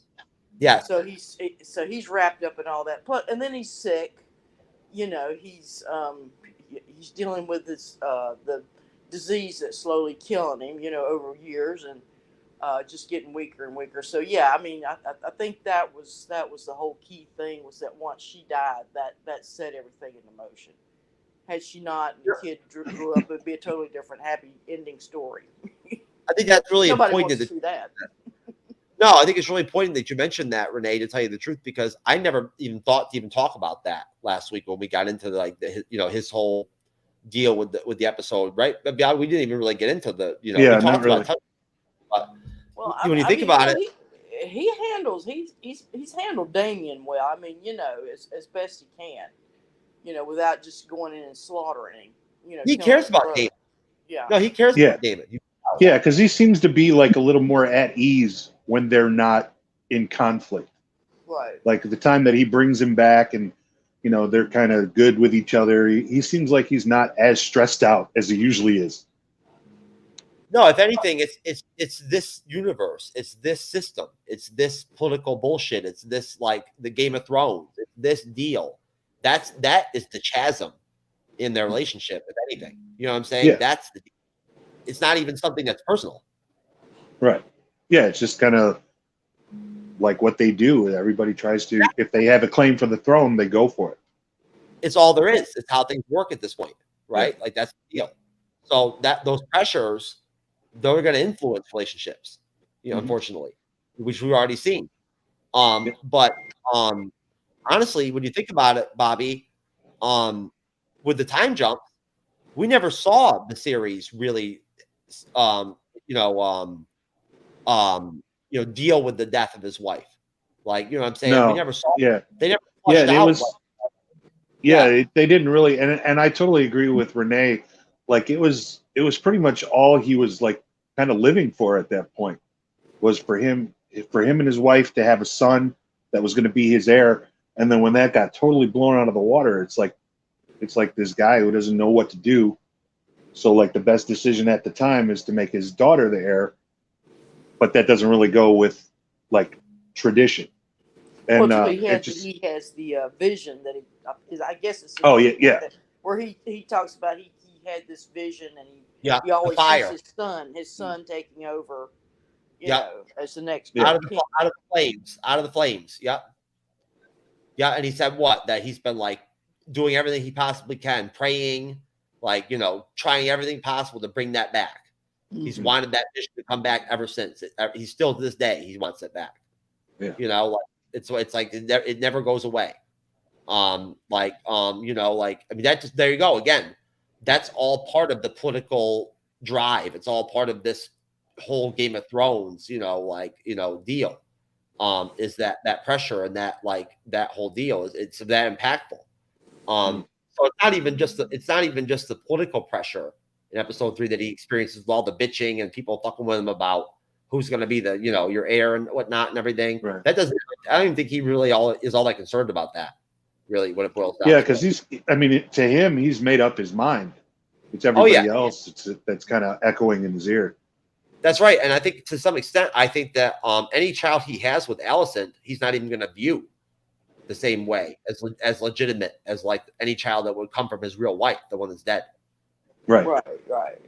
Yes. So he's wrapped up in all that. And then he's sick. You know, he's dealing with this the disease that's slowly killing him. You know, over years, and just getting weaker and weaker. So yeah, I mean, I think that was the whole key thing, was that once she died, that set everything into motion. Had she not, and the kid grew up, it would be a totally different, happy ending story. I think that's really Nobody important. Wants to see that. No, I think it's really important that you mentioned that, Renee, to tell you the truth, because I never even thought to even talk about that last week when we got into his whole deal with the episode, right? But we didn't even really get into the, we talked about it. Well, when you think about it, he's handled Damien well. I mean, you know, as best he can, you know, without just going in and slaughtering him. You know, he cares about Damon. Yeah. No, he cares about Damon. Yeah, because he seems to be like a little more at ease when they're not in conflict. Right. Like the time that he brings him back and, you know, they're kind of good with each other. He seems like he's not as stressed out as he usually is. No, if anything, it's this universe, it's this system, it's this political bullshit, it's this like the Game of Thrones, it's this deal. That is the chasm in their relationship, if anything. You know what I'm saying? Yeah. It's not even something that's personal. Right. Yeah, it's just kind of like what they do. Everybody tries to, if they have a claim for the throne, they go for it. It's all there is. It's how things work at this point, right? Yeah. Like that's the deal. So those pressures, they're going to influence relationships, unfortunately, which we've already seen. But honestly, when you think about it, Bobby, with the time jump, we never saw the series really, deal with the death of his wife. Like, you know what I'm saying? No. We never saw. Yeah. They never flushed out. They didn't really, and I totally agree with Renee. Like it was pretty much all he was like kind of living for at that point was for him and his wife to have a son that was going to be his heir. And then when that got totally blown out of the water, it's like this guy who doesn't know what to do. So like the best decision at the time is to make his daughter the heir, but that doesn't really go with like tradition. And he has the vision that I guess it's where he talks about he had this vision, and he always sees his son taking over, you know, as the next out of the flames. Yep. Yeah, and he said that he's been like doing everything he possibly can, praying, like, you know, trying everything possible to bring that back. Mm-hmm. He's wanted that vision to come back ever since. He's still to this day, he wants it back. Yeah. You know, like it's like it never goes away. I mean, there you go again. That's all part of the political drive. It's all part of this whole Game of Thrones, deal. Is that pressure and that whole deal it's that impactful. So it's not even just the political pressure in episode 3 that he experiences with all the bitching and people fucking with him about who's going to be the, your heir and whatnot and everything. Right. I don't even think he really is all that concerned about that, really, when it boils down. Yeah, because to him, he's made up his mind. It's everybody else that's kind of echoing in his ear. That's right. And I think to some extent, I think that any child he has with Allison, he's not even going to view the same way as legitimate as like any child that would come from his real wife, the one that's dead. Right.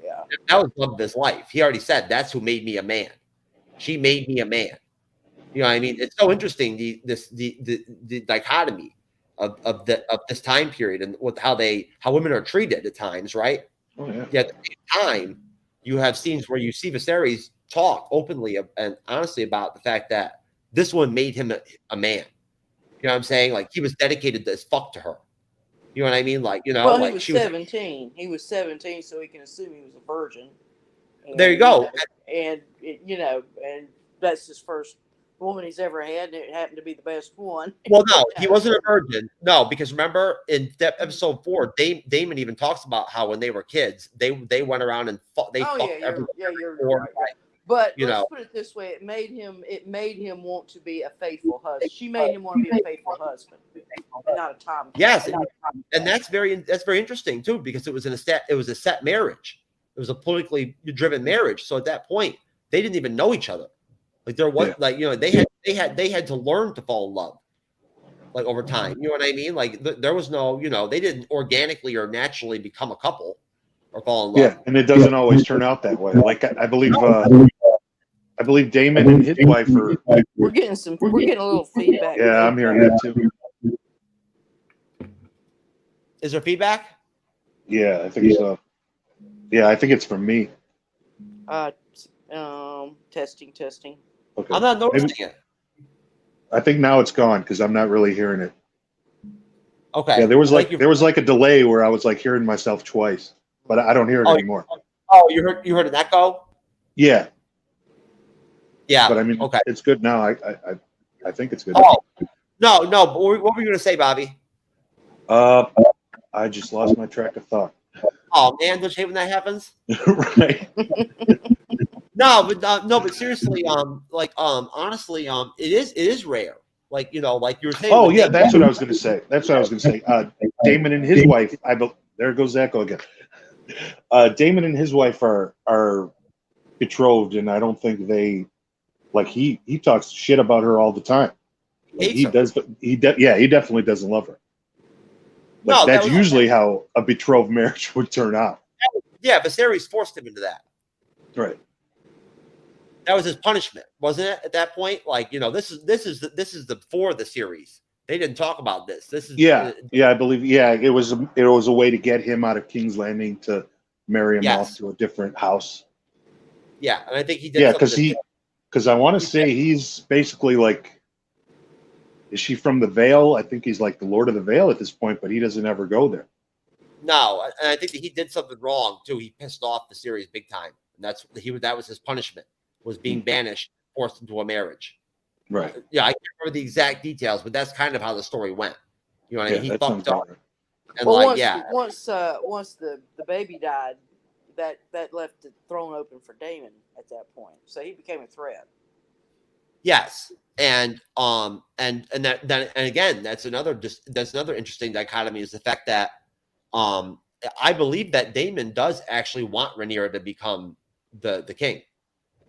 Yeah. That was love of his life. He already said, that's who made me a man. She made me a man. You know what I mean? It's so interesting, the dichotomy of this time period and with how women are treated at times, right? Oh, yeah. Yet at the same time, you have scenes where you see Viserys talk openly and honestly about the fact that this one made him a man. You know what I'm saying? Like he was dedicated as fuck to her. You know what I mean? Like, you know, well, like he was she was 17. He was 17, so he can assume he was a virgin. And, there you go. And that's his first woman he's ever had, and it happened to be the best one. Well, no, he wasn't a virgin. No, because remember in episode 4, Damon even talks about how when they were kids, they went around and fucked everyone. You're right. But you let's know, put it this way: it made him want to be a faithful husband. She made him want to be a faithful husband, and not a time. Yes, and that's very interesting too, because it was a set marriage. It was a politically driven marriage. So at that point, they didn't even know each other. Like there was they had to learn to fall in love, like over time. You know what I mean? Like there was no, they didn't organically or naturally become a couple or fall in love. Yeah, and it doesn't always turn out that way. Like I believe Damon and his wife are. We're getting a little feedback. Yeah, I'm hearing that too. Is there feedback? Yeah, I think so. Yeah, I think it's from me. Testing. Okay. I'm not noticing it. I think now it's gone because I'm not really hearing it. Okay. Yeah, there was like a delay where I was like hearing myself twice, but I don't hear it anymore. Oh, you heard an echo? Yeah. Yeah. But I mean, okay. It's good now. I think it's good. Oh, no. But what were you going to say, Bobby? I just lost my track of thought. Oh man, don't you hate when that happens? Right. No, but seriously, honestly, it is rare. Like like you were saying. Oh yeah, that's what I was going to say. Damon and his wife. There goes Echo again. Damon and his wife are betrothed, and I don't think they like he talks shit about her all the time. Like, he definitely doesn't love her. Like, no, that's usually how a betrothed marriage would turn out. Yeah, Viserys forced him into that. Right. That was his punishment, wasn't it? At that point, like this is the before the series. They didn't talk about this. This is I believe it was a way to get him out of King's Landing to marry him off to a different house. Yeah, and I think he did. Yeah, because I want to say he's basically like, is she from the Vale? I think he's like the Lord of the Vale at this point, but he doesn't ever go there. No, and I think that he did something wrong too. He pissed off the series big time, and that was his punishment, was being banished, forced into a marriage. Right. Yeah, I can't remember the exact details, but that's kind of how the story went. You know what I mean? He fucked up. Right. And once the baby died, that left the throne open for Damon at that point, so he became a threat. Yes, and again, that's another interesting dichotomy, is the fact that I believe that Damon does actually want Rhaenyra to become the king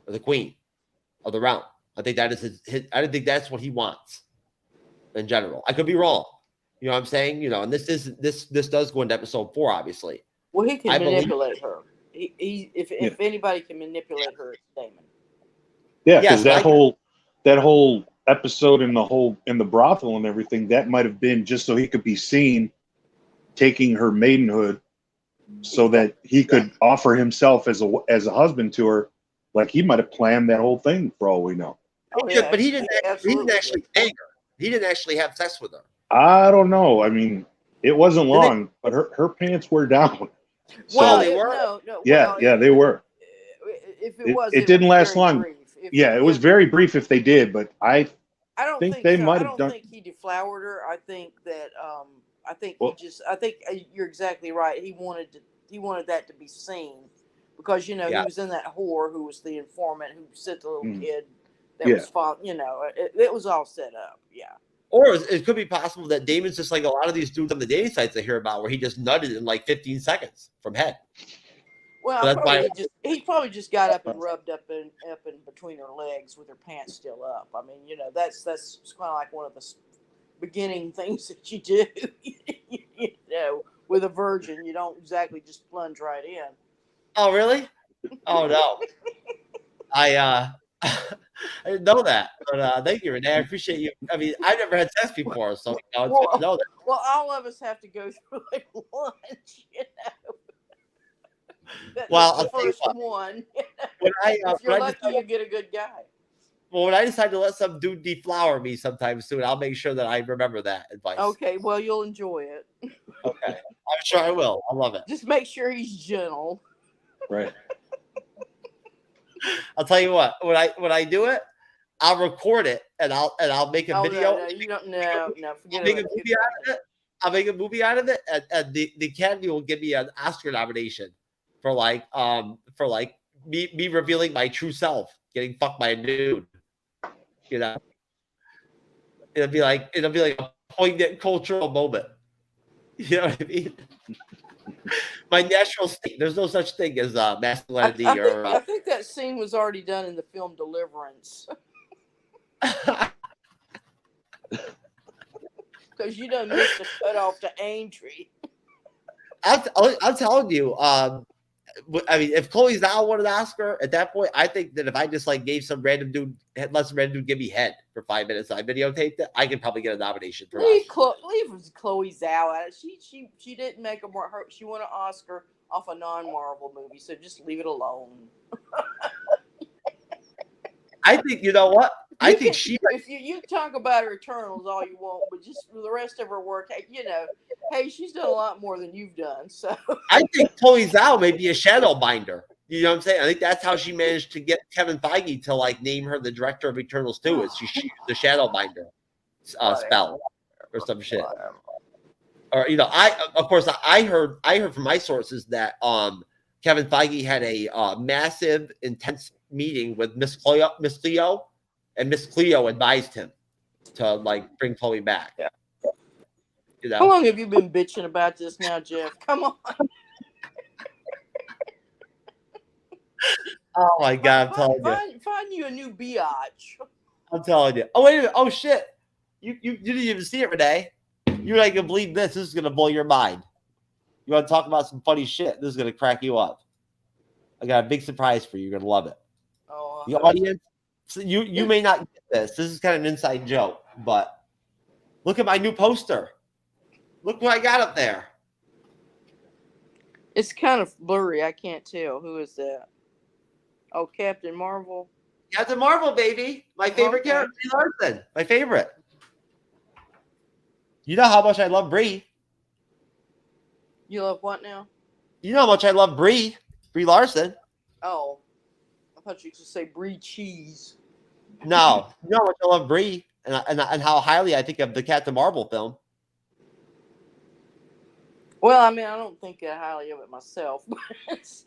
or the queen of the realm. I think that is I don't think that's what he wants in general. I could be wrong. You know what I'm saying? And this does go into episode 4, obviously. Well, he can manipulate her. If anybody can manipulate her, it's Damon. Yeah, because that whole episode in the brothel and everything, that might have been just so he could be seen taking her maidenhood, so that he could offer himself as a husband to her. Like, he might have planned that whole thing for all we know. Oh, yeah, but he didn't actually bang her. He didn't actually have sex with her. I don't know. I mean, it wasn't long, but her pants were down. Well, they were. No. Yeah, they were. If it didn't last long. It was very brief if they did, but I don't think they might have done. I don't think he deflowered her. I think that I think you're exactly right. He wanted that to be seen, because he was in that whore who was the informant who sent the little kid that was following. It was all set up. Yeah. Or it could be possible that Damon's just like a lot of these dudes on the dating sites I hear about, where he just nutted in like 15 seconds from head. Well, he probably just got up and rubbed up in between her legs with her pants still up. I mean, that's kind of like one of the beginning things that you do. With a virgin, you don't exactly just plunge right in. Oh, really? Oh no. I didn't know that, but thank you, Renee. I appreciate you. I mean, I never had sex before, so it's good to know that. Well, all of us have to go through like lunch, Well, the first one. If you're lucky, you get a good guy. Well, when I decide to let some dude deflower me sometime soon, I'll make sure that I remember that advice. Okay, well, you'll enjoy it. Okay, I'm sure I will. I love it. Just make sure he's gentle. Right. I'll tell you what. When I do it, I'll record it and I'll make a video. No, you don't. No, forget I'll make a movie out of it. I'll make a movie out of it, and the Academy will give me an Oscar nomination for me revealing my true self, getting fucked by a dude. You know, it'll be like a poignant cultural moment. You know what I mean? My natural state. There's no such thing as masculinity I think that scene was already done in the film Deliverance. Because you done missed the cutoff to Aintree. I'm telling you. I mean, if Chloe Zhao won an Oscar at that point, I think that if I just like gave some random dude, let some random dude give me head for 5 minutes, I videotaped it, I could probably get a nomination for leave Chloe Zhao out. She didn't make she won an Oscar off a non-Marvel movie, so just leave it alone. I think you know what. If you talk about her Eternals all you want, but just the rest of her work, hey, she's done a lot more than you've done. So I think Chloe Zhao may be a shadow binder. You know what I'm saying? I think that's how she managed to get Kevin Feige to like name her the director of Eternals too. Is she used the shadow binder spell or some shit? Or I heard from my sources that Kevin Feige had a massive, intense meeting with Miss Cleo. And Miss Cleo advised him to like bring Chloe back. Yeah. You know? How long have you been bitching about this now, Jeff? Come on. Oh my God! I'm telling you. Find you a new biatch. I'm telling you. Oh wait a minute. Oh shit! You didn't even see it, Renee. You're not gonna believe this. This is gonna blow your mind. You want to talk about some funny shit? This is gonna crack you up. I got a big surprise for you. You're gonna love it. Oh, the audience. So you may not get this. This is kind of an inside joke, but look at my new poster. Look what I got up there. It's kind of blurry. I can't tell. Who is that? Oh, Captain Marvel. Captain Marvel, baby. My favorite character, Brie Larson. My favorite. You know how much I love Brie. You love what now? You know how much I love Brie Larson. Oh, I thought you could say Brie cheese. No, you know how much I love Brie and how highly I think of the Captain Marvel film. Well, I mean, I don't think that highly of it myself, but it's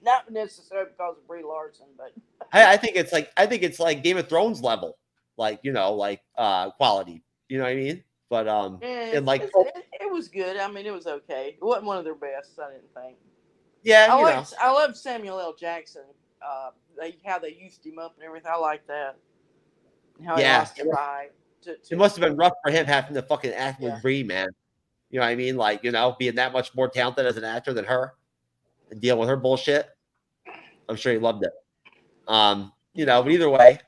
not necessarily because of Brie Larson, but I think it's like Game of Thrones level, like quality. You know what I mean? But it was good. I mean, it was okay. It wasn't one of their best, I didn't think. Yeah, I love Samuel L. Jackson. How they used him up and everything. I like that. How he lost his eye. It must have been rough for him having to fucking act with Brie, man. You know what I mean? Like, being that much more talented as an actor than her and dealing with her bullshit. I'm sure he loved it. But either way,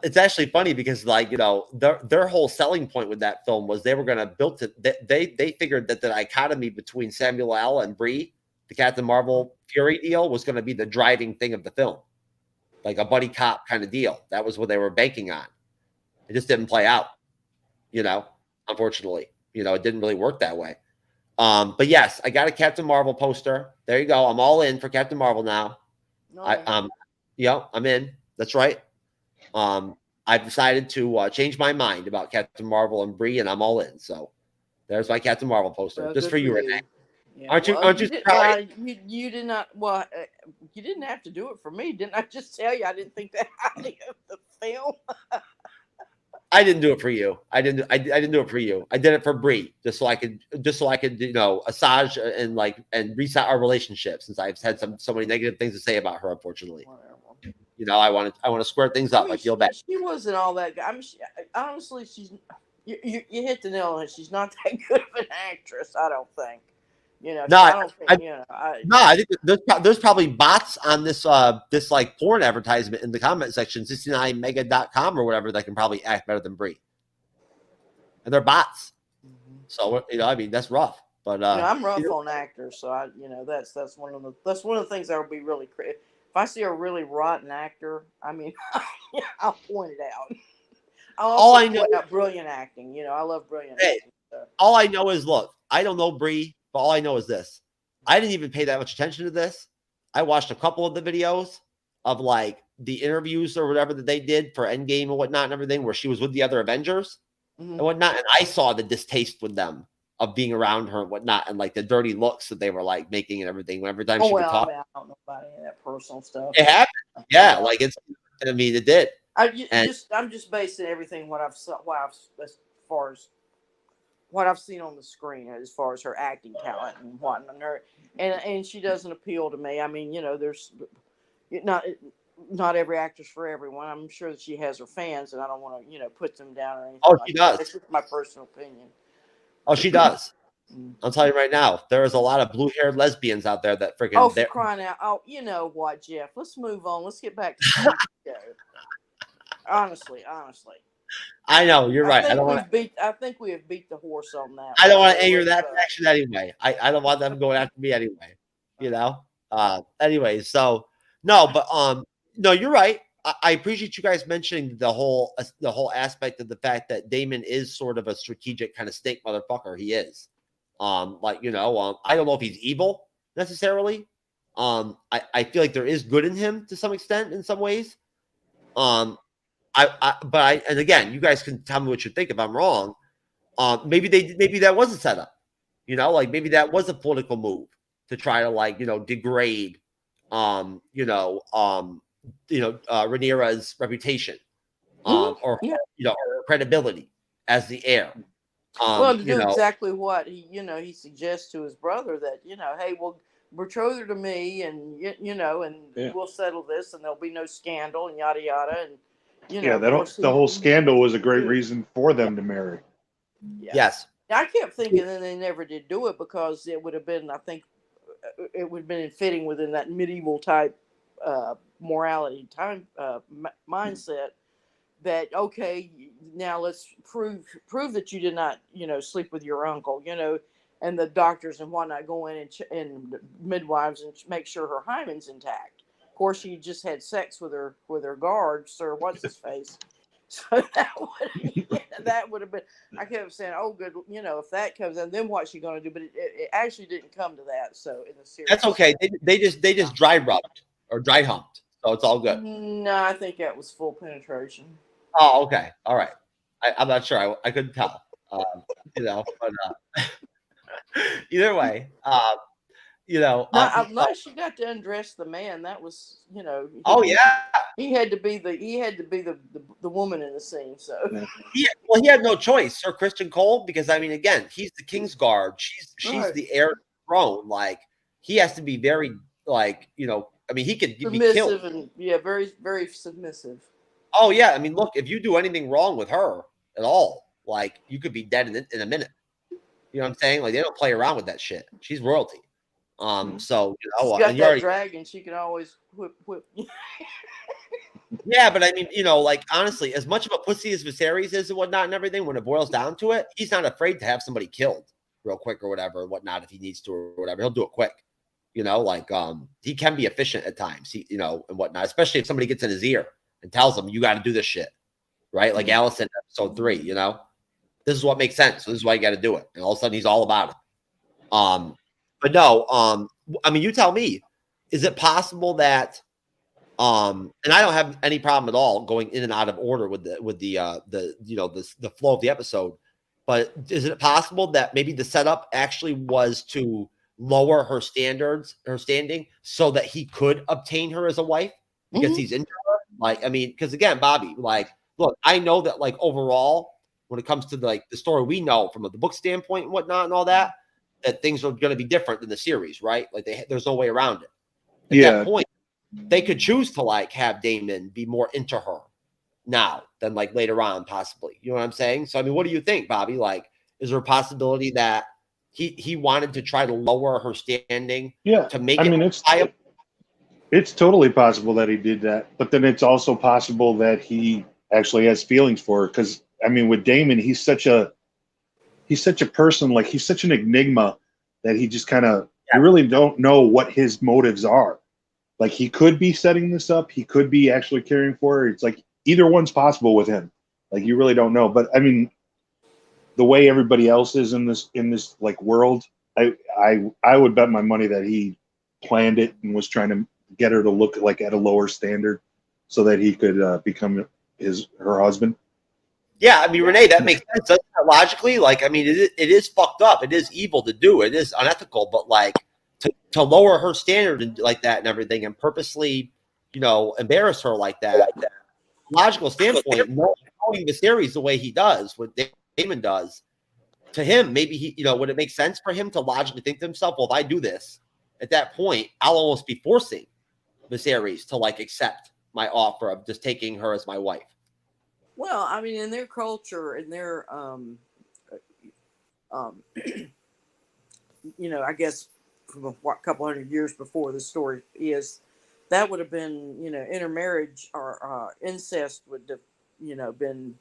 it's actually funny because their whole selling point with that film was they were going to build it. They figured that the dichotomy between Samuel L. and Brie, the Captain Marvel Fury deal, was going to be the driving thing of the film, like a buddy cop kind of deal. That was what they were banking on. It just didn't play out, unfortunately. It didn't really work that way. But yes, I got a Captain Marvel poster. There you go. I'm all in for Captain Marvel now. Nice. I'm in. That's right. I've decided to change my mind about Captain Marvel and Brie, and I'm all in. So there's my Captain Marvel poster, well, just for you, Renee. Yeah, Aren't you proud? You did not. Well, you didn't have to do it for me, didn't I? Just tell you I didn't think that highly of the film. I didn't do it for you. I didn't do it for you. I did it for Brie, just so I could massage and reset our relationship, since I've had so many negative things to say about her, unfortunately. Whatever. I want to square things up. I feel bad. She wasn't all that good. Honestly, you hit the nail on it. She's not that good of an actress, I don't think. I think there's probably bots on this like porn advertisement in the comment section, 69mega.com or whatever, that can probably act better than Brie. And they're bots. Mm-hmm. So that's rough. But I'm rough on actors, so that's one of the things I would be really if I see a really rotten actor, I mean, I'll point it out. I'll also point out brilliant acting. You know, I love brilliant acting. So. All I know is, look, I don't know Brie, but all I know is this. I didn't even pay that much attention to this. I watched a couple of the videos of like the interviews or whatever that they did for Endgame and whatnot and everything, where she was with the other Avengers and whatnot. And I saw the distaste with them of being around her and whatnot, and like the dirty looks that they were like making and everything. Every time she would talk, I don't know about any of that personal stuff. It happened, yeah. Like it's. I mean, it did. I'm just basing everything as far as what I've seen on the screen, as far as her acting talent and whatnot. And she doesn't appeal to me. I mean, you know, there's not every actor's for everyone. I'm sure that she has her fans, and I don't want to, you know, put them down or anything. Oh, she does. That's just my personal opinion. Oh, she does. I'll tell you right now, there is a lot of blue-haired lesbians out there that freaking. Oh, for crying out! Oh, you know what, Jeff? Let's move on. Let's get back to the show. Honestly. I know you're right. I think we have beat the horse on that. I don't want to anger that faction anyway. I don't want them going after me anyway. You know. Anyway, so no, but no, you're right. I appreciate you guys mentioning the whole aspect of the fact that Damon is sort of a strategic kind of snake motherfucker. He is. Like, you know, I don't know if he's evil necessarily. I feel like there is good in him to some extent in some ways. And again, you guys can tell me what you think if I'm wrong. Maybe that was a setup, you know, like maybe that was a political move to try to, like, you know, degrade, Rhaenyra's reputation, or you know, her credibility as the heir. Well, to do exactly what he suggests to his brother, that, you know, hey, well, betroth her to me, and we'll settle this, and there'll be no scandal, and yada yada, and the whole scandal was a great reason for them to marry. Yeah. Yes, I kept thinking that they never did do it because it would have been, I think, it would have been fitting within that medieval type morality time mindset. That, okay, now let's prove that you did not, sleep with your uncle, and the doctors and whatnot go in and midwives and make sure her hymen's intact. Of course, she just had sex with her guard, Sir What's His Face. So that would have been. I kept saying, oh, good, if that comes in, then what's she going to do? But it actually didn't come to that. So in the series, that's okay. They just dry rubbed or dry humped, so it's all good. No, I think that was full penetration. Oh, okay. All right. I'm not sure. I couldn't tell. But either way, unless she got to undress the man, that was, he had to be the woman in the scene. So he had no choice, Sir Christian Cole, because I mean, again, he's the King's Guard. She's right. The heir to the throne. Like, he has to be very, like, I mean, he could be killed. And very, very submissive. Oh yeah, I mean, look, if you do anything wrong with her at all, like, you could be dead in a minute. You know what I'm saying? Like, they don't play around with that shit. She's royalty. So she's got that dragon. She can always whip. Yeah, but I mean, like, honestly, as much of a pussy as Viserys is and whatnot and everything, when it boils down to it, he's not afraid to have somebody killed real quick or whatever and whatnot if he needs to or whatever. He'll do it quick. Like, he can be efficient at times. He, and whatnot, especially if somebody gets in his ear and tells him, you got to do this shit, right? Like Alice in episode 3, this is what makes sense. So this is why you got to do it. And all of a sudden he's all about it. But no, I mean, you tell me, is it possible that, and I don't have any problem at all going in and out of order with the flow of the episode, but is it possible that maybe the setup actually was to lower her standing so that he could obtain her as a wife because he's into her? Like, I mean, because again, Bobby, like, look, I know that, like, overall, when it comes to, like, the story we know from the book standpoint and whatnot and all that things are going to be different than the series, right? Like, there's no way around it. At that point, they could choose to, like, have Damon be more into her now than, like, later on, possibly. You know what I'm saying? So, I mean, what do you think, Bobby? Like, is there a possibility that he wanted to try to lower her standing to make it's totally possible that he did that, but then it's also possible that he actually has feelings for her, because I mean, with Damon, he's such a person, like, he's such an enigma that he just kind of you really don't know what his motives are. Like, he could be setting this up. He could be actually caring for her. It's like either one's possible with him. Like, you really don't know. But I mean, the way everybody else is in this like world, I would bet my money that he planned it and was trying to get her to look like at a lower standard so that he could become her husband. Yeah, I mean, Renee, that makes sense. Doesn't that logically? Like, I mean, it is fucked up. It is evil to do. It is unethical. But like, to lower her standard and like that and everything, and purposely, embarrass her like that. Logical standpoint, knowing the series the way he does, what Damon does, to him, maybe he, would it make sense for him to logically think to himself, well, if I do this, at that point, I'll almost be forcing the series to like accept my offer of just taking her as my wife. Well, I mean, in their culture, in their, I guess from a couple hundred years before the story is, that would have been, intermarriage or incest would have, been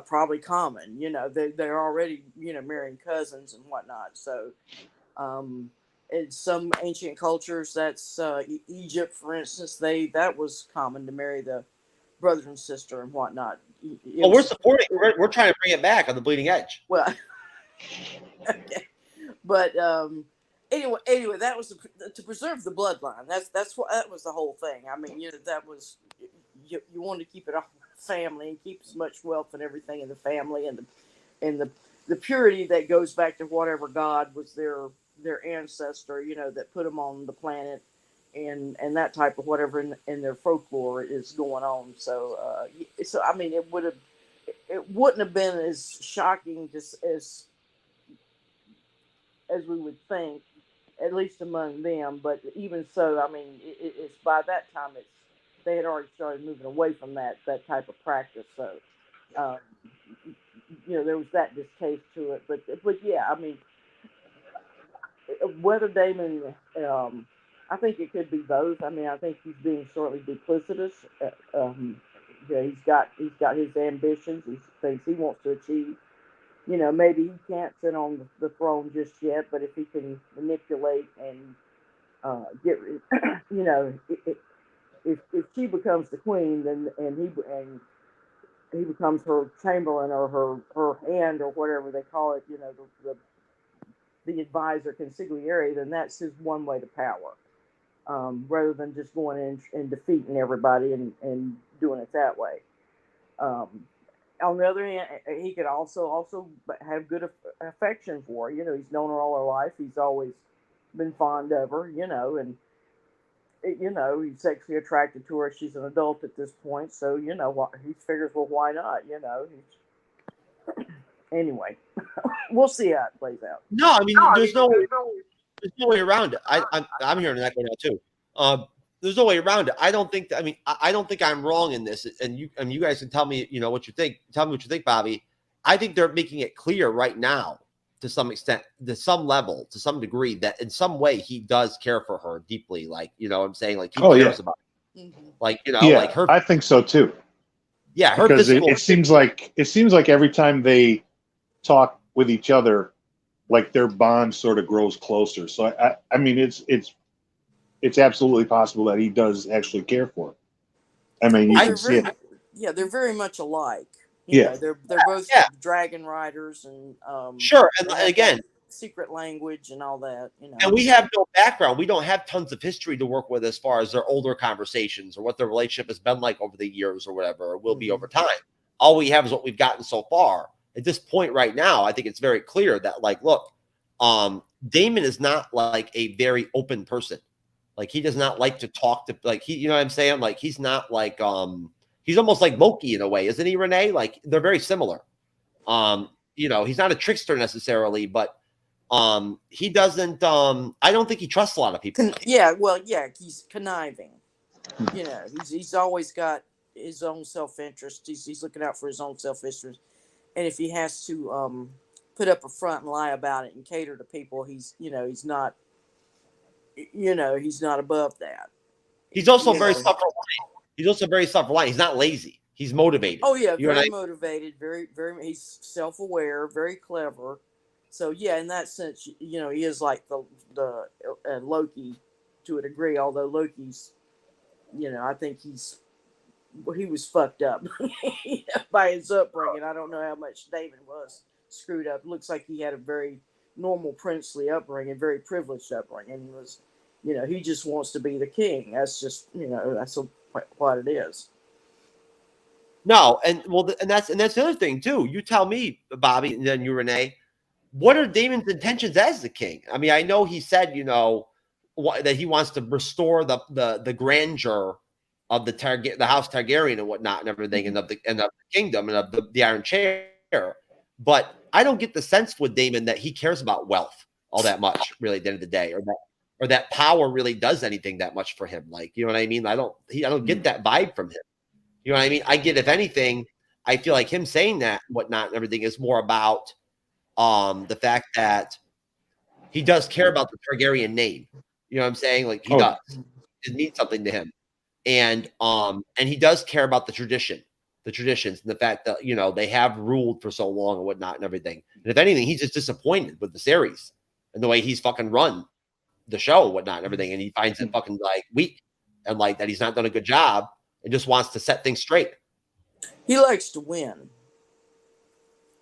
probably common. They're already, marrying cousins and whatnot. So, in some ancient cultures, that's Egypt, for instance, that was common to marry the brother and sister and whatnot. Well, we're supporting. We're trying to bring it back on the bleeding edge. Well, okay. But anyway, that was to preserve the bloodline. That was the whole thing. I mean, that was you wanted to keep it all family and keep as much wealth and everything in the family and the purity that goes back to whatever God was their ancestor, that put them on the planet. And that type of whatever in their folklore is going on. So I mean, it wouldn't have been as shocking just as we would think, at least among them. But even so, I mean, it's by that time they had already started moving away from that type of practice. So there was that distaste to it. But yeah, I mean, whether Damon. I think it could be both. I mean, I think he's being shortly duplicitous. He's got his ambitions, and things he wants to achieve. Maybe he can't sit on the throne just yet, but if he can manipulate and get, if she becomes the queen, then and he becomes her chamberlain or her hand or whatever they call it, the advisor consigliere, then that's his one way to power. Rather than just going in and defeating everybody and doing it that way. On the other hand, he could also have good affection for her. He's known her all her life. He's always been fond of her, and, he's sexually attracted to her. She's an adult at this point. So, he figures, well, why not? Anyway, we'll see how it plays out. No, I mean, there's no way around it. I'm hearing that going out too. There's no way around it. I don't think I'm wrong in this. And you guys can tell me, what you think. Tell me what you think, Bobby. I think they're making it clear right now, to some extent, to some level, to some degree, that in some way he does care for her deeply. Like, I'm saying, like he cares about her. Mm-hmm. Like, like her. I think so too. Yeah, her because it seems like every time they talk with each other, like their bond sort of grows closer. So I mean, it's absolutely possible that he does actually care for her. I mean, you can see it. Yeah, they're very much alike. They're both dragon riders and sure. And again, secret language and all that. And we have no background. We don't have tons of history to work with as far as their older conversations or what their relationship has been like over the years or whatever, or will be over time. All we have is what we've gotten so far. At this point right now, I think it's very clear that, like, look, Damon is not like a very open person. Like, he does not like to talk to, like, he, what I'm saying? Like, he's not like, he's almost like Loki in a way, isn't he, Renee? Like, they're very similar. He's not a trickster necessarily, but he doesn't, I don't think he trusts a lot of people. He's conniving. He's always got his own self-interest. He's looking out for his own self-interest. And if he has to put up a front and lie about it and cater to people, he's not above that. He's also very self-reliant. He's also very self-reliant. He's not lazy. He's motivated. Oh yeah, very motivated. Very, very. He's self-aware. Very clever. So yeah, in that sense, he is like the Loki to a degree. Although Loki's, I think he was fucked up by his upbringing. I don't know how much David was screwed up. Looks like he had a very normal princely upbringing, very privileged upbringing. He was, he just wants to be the king. That's just, that's what it is. No, and that's the other thing too. You tell me, Bobby, and then you, Renee. What are Daemon's intentions as the king? I mean, I know he said, that he wants to restore the grandeur of the House Targaryen and whatnot and everything, and of the kingdom and of the Iron Chair. But I don't get the sense with Daemon that he cares about wealth all that much, really, at the end of the day, or that power really does anything that much for him. Like, you know what I mean? I don't get that vibe from him. You know what I mean? I get, if anything, I feel like him saying that and whatnot and everything is more about the fact that he does care about the Targaryen name. You know what I'm saying? Like, he does. It means something to him. And he does care about the traditions and the fact that, they have ruled for so long and whatnot and everything. And if anything, he's just disappointed with the series and the way he's fucking run the show and whatnot and everything. And he finds it fucking like weak and like that he's not done a good job and just wants to set things straight. He likes to win.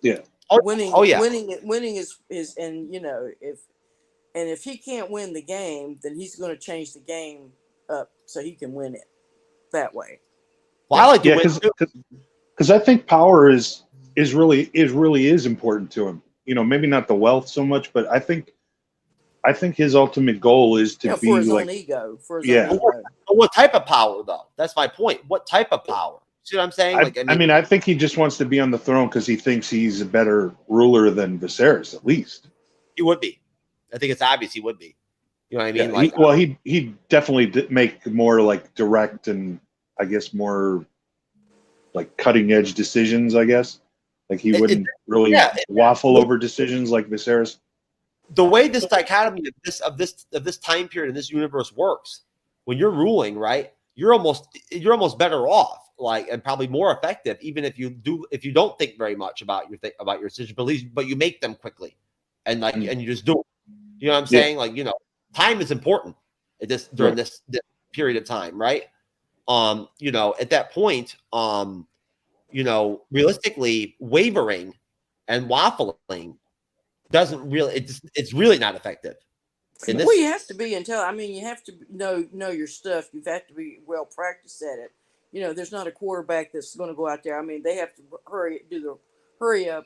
Yeah. Winning is, and if he can't win the game, then he's going to change the game up so he can win it that way. Well, I like to win because I think power is really important to him. Maybe not the wealth so much, but I think his ultimate goal is to be for his like own ego. For his own ego. What type of power, though? That's my point. What type of power? See what I'm saying? I think he just wants to be on the throne because he thinks he's a better ruler than Viserys, at least. He would be. I think it's obvious he would be. You know what I mean? He definitely make more like direct and I guess more like cutting edge decisions. I guess like he wouldn't really waffle over decisions like Viserys. The way this dichotomy of this time period in this universe works, when you're ruling, right, you're almost better off. Like, and probably more effective, even if you don't think very much about your decision, but you make them quickly, and and you just do it. You know what I'm saying? Like, time is important during this period of time, right? At that point, realistically, wavering and waffling doesn't really. It's really not effective. Well, you have to be you have to know your stuff. You have to be well practiced at it. There's not a quarterback that's going to go out there. I mean, they have to hurry up.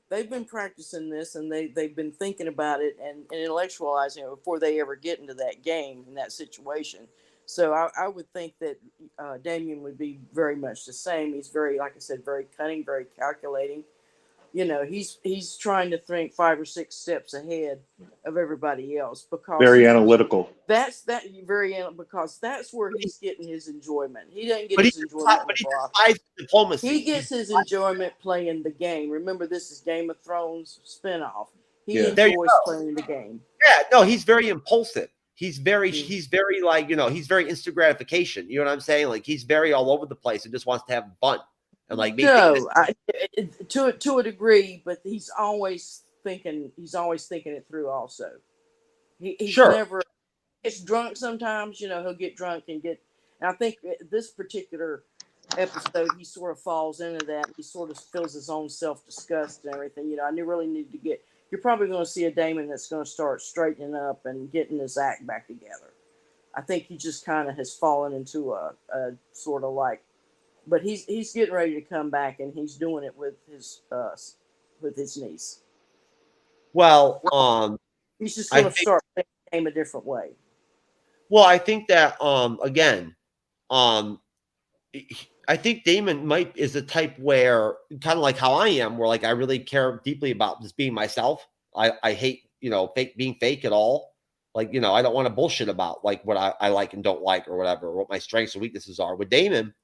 They've been practicing this and they've been thinking about it and intellectualizing it before they ever get into that game in that situation. So I would think that Damien would be very much the same. He's very, like I said, very cunning, very calculating. He's trying to think 5 or 6 steps ahead of everybody else because very analytical. Because that's where he's getting his enjoyment. He doesn't get his enjoyment. But he despises diplomacy. He gets his enjoyment playing the game. Remember, this is Game of Thrones spinoff. He enjoys playing the game. Yeah, no, he's very impulsive. He's very like, he's very instant gratification. You know what I'm saying? Like, he's very all over the place and just wants to have fun. And like to a degree, but he's always thinking it through. Also, he's never gets drunk. Sometimes he'll get drunk and I think this particular episode he sort of falls into that. He sort of feels his own self-disgust and everything. I really need to get. You're probably going to see a Daemon that's going to start straightening up and getting his act back together. I think he just kind of has fallen into a sort of like. But he's getting ready to come back, and he's doing it with his niece. Well, he's just going to start playing the game a different way. Well, I think that again, I think Daemon is the type where kind of like how I am, where like I really care deeply about just being myself. I hate being fake at all. Like I don't want to bullshit about like what I like and don't like or whatever, or what my strengths and weaknesses are. With Daemon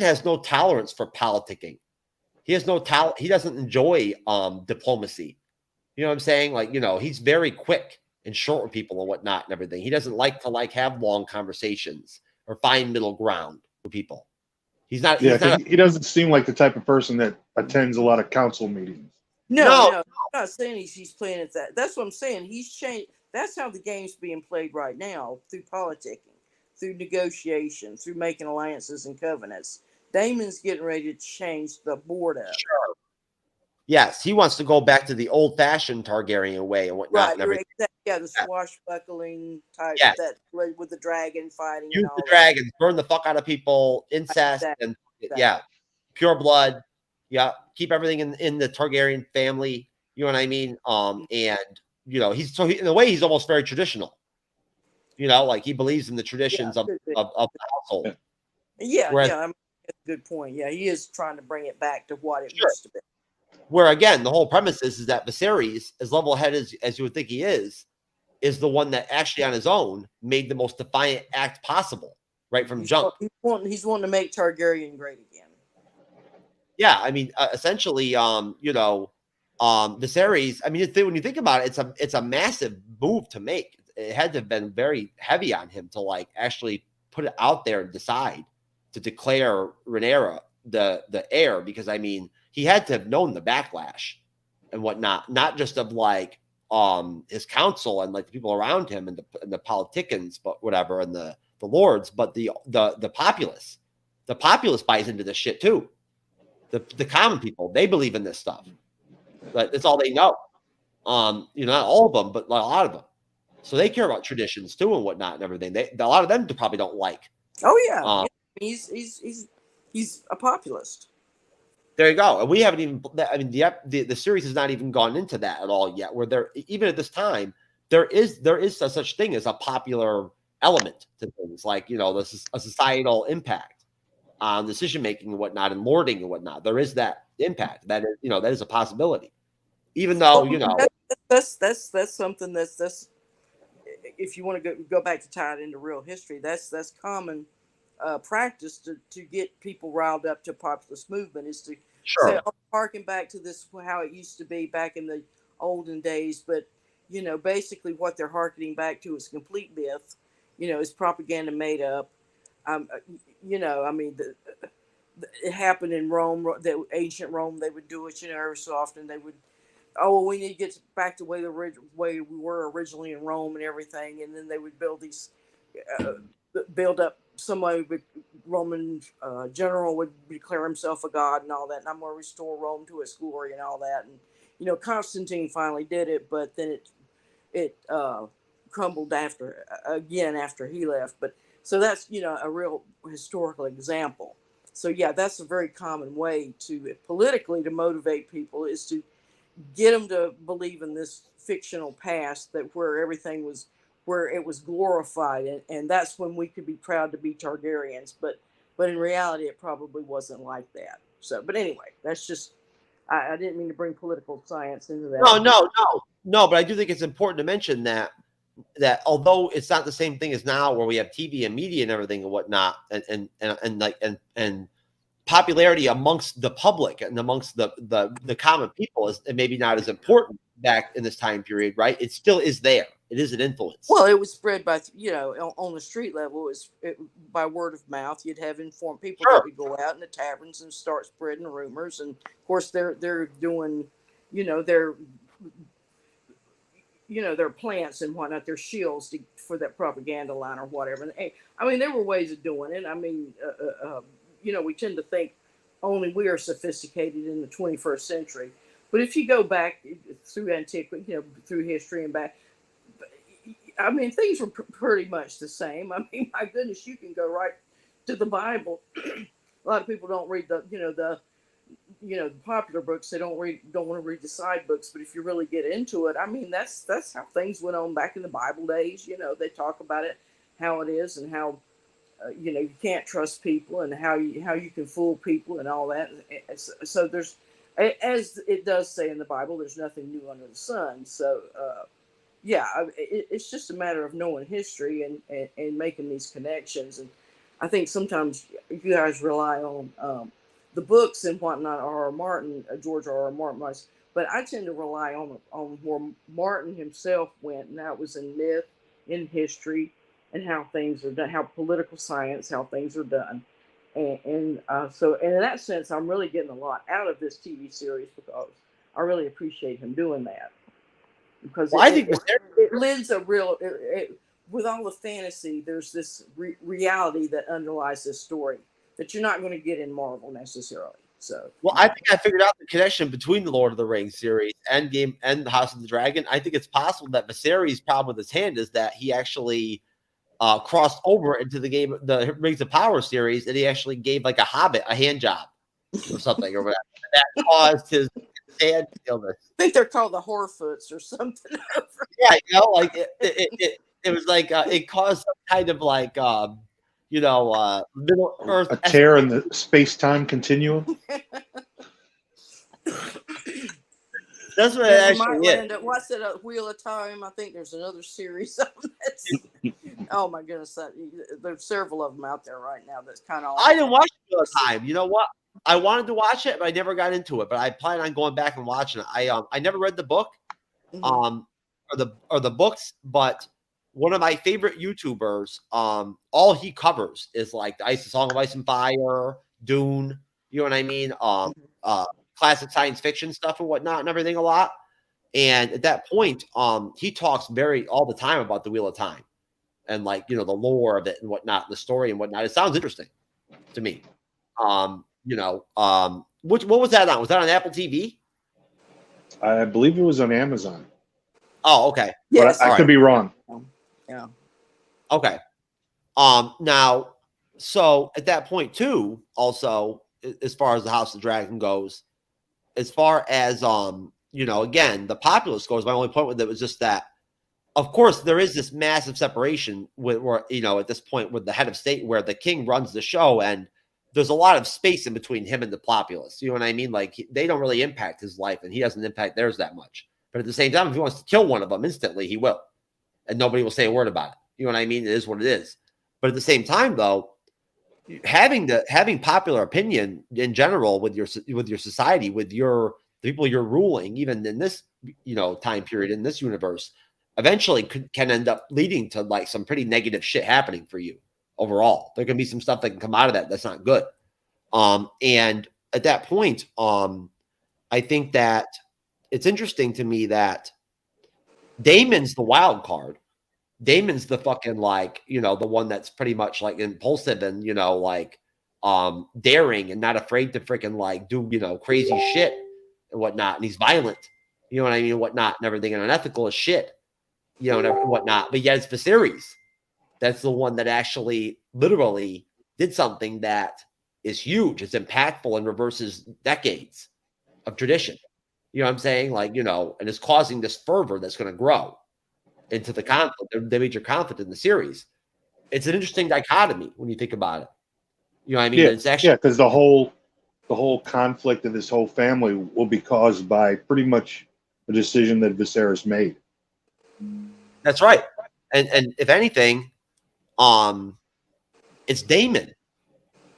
has no tolerance for politicking. He has no talent. He doesn't enjoy diplomacy. You know what I'm saying? Like, he's very quick and short with people and whatnot and everything. He doesn't like to have long conversations or find middle ground with people. He doesn't seem like the type of person that attends a lot of council meetings. No. I'm not saying he's playing at that. That's what I'm saying. He's changed. that's how the game's being played right now, through politicking, through negotiation, through making alliances and covenants. Daemon's getting ready to change the board up. Sure. Yes, he wants to go back to the old-fashioned Targaryen way and whatnot. Right, And everything. yeah, the swashbuckling type, Yes. that with the dragon fighting. Use and all the dragons, burn the fuck out of people, incest, exactly. and yeah, pure blood. Yeah, keep everything in the Targaryen family. You know what I mean? And you know, in a way, he's almost very traditional. You know, like he believes in the traditions of the household. Yeah, Whereas, yeah, that's a good point. Yeah, he is trying to bring it back to what it used to be. Where again, the whole premise is that Viserys, as level-headed as you would think he is the one that actually on his own made the most defiant act possible, right from jump. He's wanting to make Targaryen great again. Yeah, I mean, essentially, you know, Viserys. I mean, when you think about it, it's a massive move to make. It had to have been very heavy on him to like actually put it out there and decide to declare Rhaenyra the heir, because I mean, he had to have known the backlash and whatnot, not just of like his council and like the people around him and the politicians, but whatever, and the lords, but the populace. The populace buys into this shit too. The common people, they believe in this stuff. But that's all they know. You know, not all of them, but a lot of them. So they care about traditions too and whatnot and everything. A lot of them probably don't like. Oh yeah, he's a populist. There you go. And we haven't even. I mean, the series has not even gone into that at all yet. Where there, even at this time, there is such thing as a popular element to things, like, you know, this is a societal impact on decision making and whatnot, and lording and whatnot. There is that impact. That is, you know, that is a possibility. Even though, you know, that's something that's if you want to go back to tie it into real history, that's common practice to get people riled up to populist movement, is to say, harken back to this, how it used to be back in the olden days. But, you know, basically what they're harkening back to is complete myth. You know, it's propaganda made up. You know, I mean, it happened in Rome, the ancient Rome. They would do it, you know, every so often. They would, oh, well, we need to get back to the way we were originally in Rome and everything. And then they would build these, build up, somebody would, Roman general would declare himself a god and all that. And I'm going to restore Rome to its glory and all that. And, you know, Constantine finally did it, but then it crumbled after he left. But so that's, you know, a real historical example. So yeah, that's a very common way to politically to motivate people, is to get them to believe in this fictional past, that where everything was, where it was glorified, and that's when we could be proud to be Targaryens. But in reality, it probably wasn't like that. So, but anyway, that's just, I didn't mean to bring political science into that. No. But I do think it's important to mention that although it's not the same thing as now, where we have TV and media and everything and whatnot, and popularity amongst the public and amongst the common people is maybe not as important back in this time period, right? It still is there. It is an influence. Well, it was spread by, you know, on the street level. By word of mouth. You'd have informed people that would go out in the taverns and start spreading rumors. And of course, they're doing, you know, their plants and whatnot, their shields for that propaganda line or whatever. And I mean, there were ways of doing it. I mean, you know, we tend to think only we are sophisticated in the 21st century. But if you go back through antiquity, you know, through history and back, I mean, things were pretty much the same. I mean, my goodness, you can go right to the Bible. A lot of people don't read the popular books. They don't want to read the side books. But if you really get into it, I mean, that's how things went on back in the Bible days. You know, they talk about it, how it is, and how you know, you can't trust people, and how you can fool people and all that. So there's, as it does say in the Bible, there's nothing new under the sun. So yeah, it's just a matter of knowing history and making these connections. And I think sometimes you guys rely on the books and whatnot, George R. R. Martin was, but I tend to rely on where Martin himself went, and that was in myth, in history, and how things are done, how political science, how things are done. And so in that sense, I'm really getting a lot out of this TV series, because I really appreciate him doing that. because I think it lends a real with all the fantasy. There's this reality that underlies this story that you're not going to get in Marvel necessarily. So, well, I think I figured out the connection between the Lord of the Rings series, Endgame, and the House of the Dragon. I think it's possible that Viserys' problem with his hand is that he actually crossed over into the Rings of Power series, and he actually gave like a hobbit a hand job or something or whatever. That caused his hand illness. I think they're called the Horfoots or something. Yeah, like it was like it caused some kind of like Middle Earth a tear in the space-time continuum. That's what it actually is. What's it? Wheel of Time. I think there's another series of that. Oh my goodness, there's several of them out there right now. That's kind of. I didn't watch Wheel of Time. You know what? I wanted to watch it, but I never got into it. But I plan on going back and watching it. I never read the book, or the books, but one of my favorite YouTubers, all he covers is like the Song of Ice and Fire, Dune, you know what I mean? Classic science fiction stuff and whatnot and everything a lot. And at that point, he talks all the time about the Wheel of Time and like, the lore of it and whatnot, the story and whatnot. It sounds interesting to me. What was that on? Was that on Apple TV? I believe it was on Amazon. Oh, okay. Yes. But I could be wrong. Yeah. Okay. Now, so at that point too, also, as far as the House of the Dragon goes, as far as again, the populace goes, my only point with it was just that, of course, there is this massive separation where at this point with the head of state, where the king runs the show, and there's a lot of space in between him and the populace. You know what I mean? Like they don't really impact his life, and he doesn't impact theirs that much. But at the same time, if he wants to kill one of them instantly, he will, and nobody will say a word about it. You know what I mean? It is what it is. But at the same time, though, having popular opinion in general with your society, with the people you're ruling, even in this time period in this universe, eventually can end up leading to like some pretty negative shit happening for you overall. There can be some stuff that can come out of that's not good. And at that point, I think that it's interesting to me that Damon's the wild card. Damon's the fucking the one that's pretty much like impulsive and daring and not afraid to freaking do crazy shit and whatnot. And he's violent, you know what I mean, and whatnot, and everything, and unethical as shit, and whatnot. But yet it's Viserys that's the one that actually literally did something that is huge. It's impactful and reverses decades of tradition. You know what I'm saying? And it's causing this fervor that's going to grow into the conflict, the major conflict in the series. It's an interesting dichotomy when you think about it. You know what I mean? Yeah, it's actually because the whole conflict of this whole family will be caused by pretty much a decision that Viserys made. That's right. And if anything, it's Daemon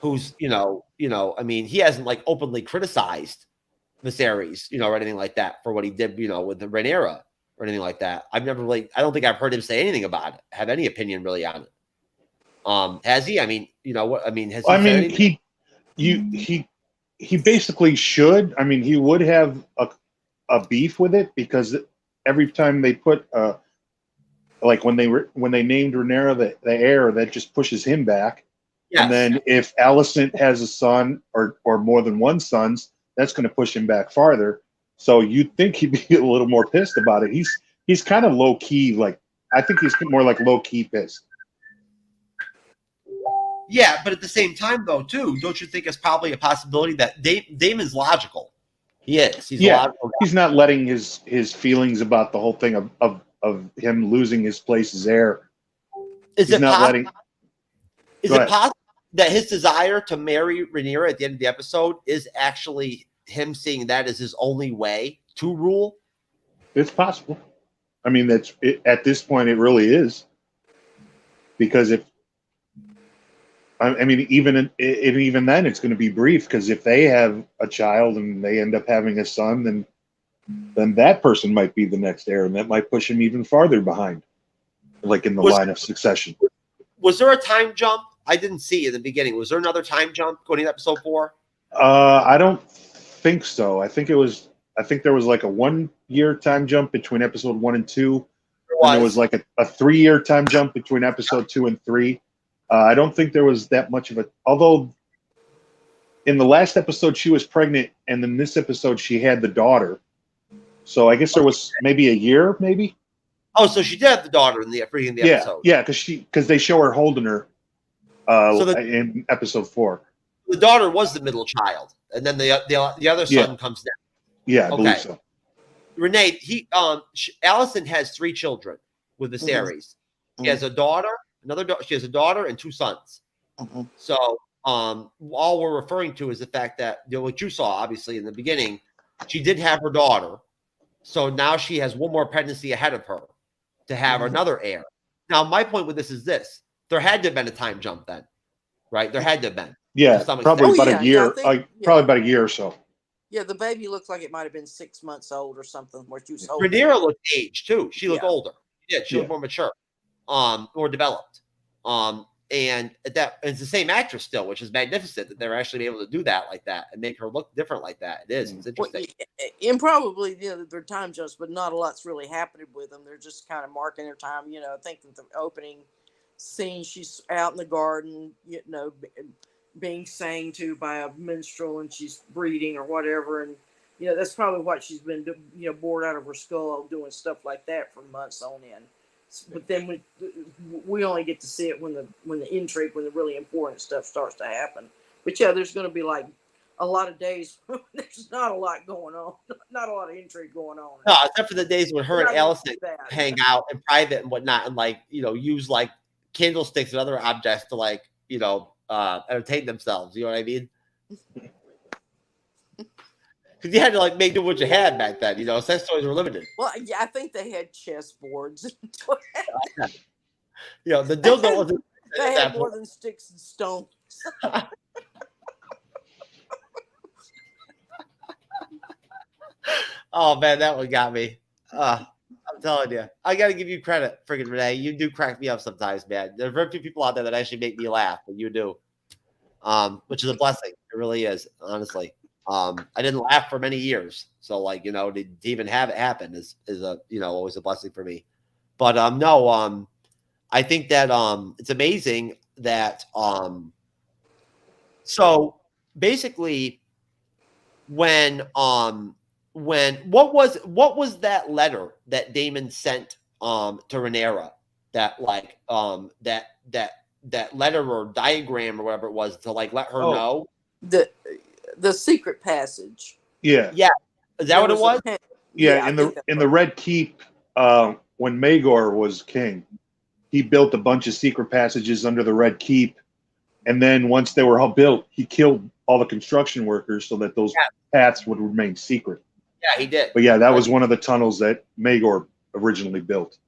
who's, I mean, he hasn't openly criticized Viserys, or anything like that for what he did, with the Rhaenyra or anything like that. I don't think I've heard him say anything about it, have any opinion really on it. Has he? I mean, has he? I mean, he basically should. I mean, he would have a beef with it because every time they put when they named Rhaenyra the heir, that just pushes him back. Yes. And then if Alicent has a son or more than one sons, that's going to push him back farther. So you'd think he'd be a little more pissed about it. He's kind of low key. I think he's more like low key pissed. Yeah, but at the same time, though, too, don't you think it's probably a possibility that Damon's logical? He is. He's a logical guy. He's not letting his feelings about the whole thing of him losing his place as heir. Is it possible that his desire to marry Rhaenyra at the end of the episode is actually him seeing that as his only way to rule? It's possible. I mean, at this point, it really is. Because even then, it's going to be brief. Because if they have a child and they end up having a son, then that person might be the next heir, and that might push him even farther behind, in the line of succession. Was there a time jump? I didn't see in the beginning. Was there another time jump going into episode 4? I don't think so. I think there was a year time jump between episode 1 and 2. And there was like a 3-year time jump between episode 2 and 3. I don't think there was that much of a, although in the last episode she was pregnant, and in this episode she had the daughter. So I guess there was maybe a year, maybe. Oh, so she did have the daughter in the episode. Yeah, because they show her holding her in episode 4. The daughter was the middle child, and then the other son comes down. Yeah, I believe so. Renee, Allison has 3 children with the series. She has a daughter, she has a daughter and 2 sons. So all we're referring to is the fact that what you saw obviously in the beginning, she did have her daughter. So now she has one more pregnancy ahead of her to have another heir. Now, my point with this is this. There had to have been a time jump then, right? There had to have been. Yeah, probably about a year. Probably about a year or so. Yeah, the baby looked like it might have been 6 months old or something. Where she was Rhaenyra looked aged too. She looked older. Yeah, she looked more mature, more developed. And it's the same actress still, which is magnificent that they're actually able to do that like that and make her look different like that. It is. It's interesting. Well, and probably their time jumps, but not a lot's really happening with them. They're just kind of marking their time. I think that the opening scene, she's out in the garden, being sang to by a minstrel, and she's breeding or whatever, and that's probably what she's been bored out of her skull doing stuff like that for months on end. But then we only get to see it when the intrigue, when the really important stuff starts to happen. But yeah, there's going to be like a lot of days there's not a lot going on, not a lot of intrigue going on. No, except for the days when her and Allison hang out in private and whatnot, and use like candlesticks and other objects to entertain themselves. You know what I mean? Because you had to make do what you had back then. Sex toys were limited. Well, yeah, I think they had chessboards. The dildo wasn't. They had more than sticks and stones. Oh man, that one got me. I'm telling you, I got to give you credit, friggin' Renee. You do crack me up sometimes, man. There are very few people out there that actually make me laugh, but you do, which is a blessing. It really is, honestly. I didn't laugh for many years, so to even have it happen is always a blessing for me. But I think that it's amazing that so basically when what was that letter that Daemon sent to Rhaenyra, that that letter or diagram or whatever it was to let her know the secret passage. Yeah. Is that what it was? Yeah, in the Red Keep, when Maegor was king, he built a bunch of secret passages under the Red Keep, and then once they were all built, he killed all the construction workers so that those paths would remain secret. Yeah, he did. But that was one of the tunnels that Maegor originally built.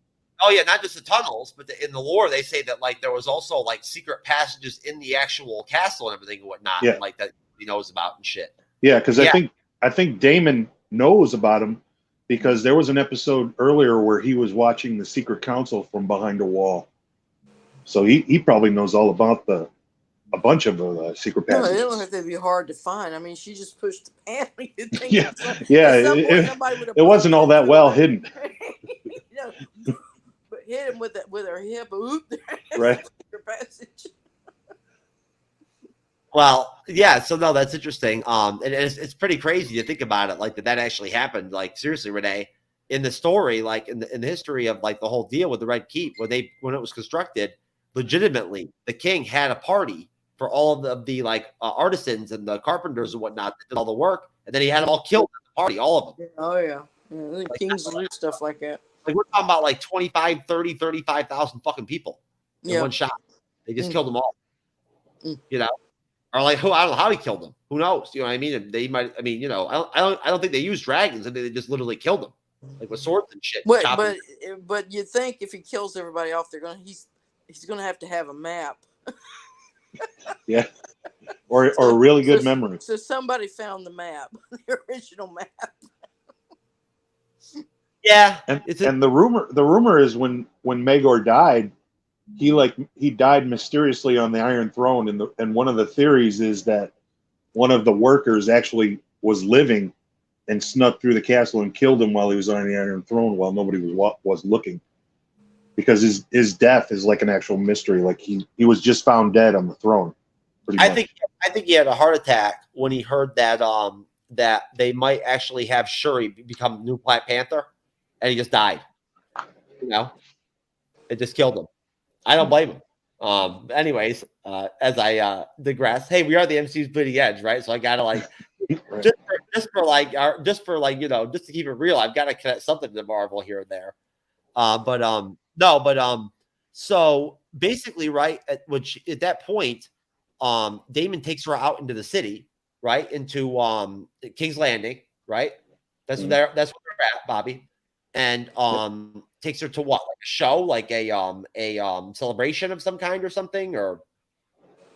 Oh yeah, not just the tunnels, but in the lore they say that there was also secret passages in the actual castle and everything and whatnot, that he knows about and shit. Yeah, because I think Daemon knows about him because there was an episode earlier where he was watching the secret council from behind a wall, so he probably knows all about a bunch of secret passages. No, it don't have to be hard to find. I mean, she just pushed the panel. It wasn't all that well hidden. But hit him with her hip. Oop, right. Secret passage. Well, yeah. So no, that's interesting. And it's pretty crazy to think about it, that actually happened. Seriously, Renee, in the story, in the history of the whole deal with the Red Keep, when it was constructed, legitimately, the king had a party for all of the artisans and the carpenters and whatnot that did all the work, and then he had them all killed at the party, all of them. Oh yeah, the kings do stuff like that. We're talking about 25, 30, 35,000 fucking people in one shot. They just killed them all. Or I don't know how he killed them. Who knows? You know what I mean? They might. I mean, I don't think they used dragons. I think they just literally killed them, with swords and shit. But you think if he kills everybody off, he's gonna have to have a map. Yeah, or a really good memory. So somebody found the map, the original map. Yeah, and the rumor is when Maegor died, he died mysteriously on the Iron Throne, and one of the theories is that one of the workers actually was living and snuck through the castle and killed him while he was on the Iron Throne while nobody was looking. Because his death is like an actual mystery. Like he was just found dead on the throne. I think he had a heart attack when he heard that that they might actually have Shuri become the new Black Panther, and he just died. You know, it just killed him. I don't blame him. Anyways, as I digress, hey, we are the MCU's Bleeding Edge, right? So I gotta like right. just for you know, just to keep it real, I've got to connect something to Marvel here and there. So basically, right at that point, Damon takes her out into the city, right, into King's Landing, right? That's where they're at, Bobby, and takes her to what, like a show, like a celebration of some kind or something, or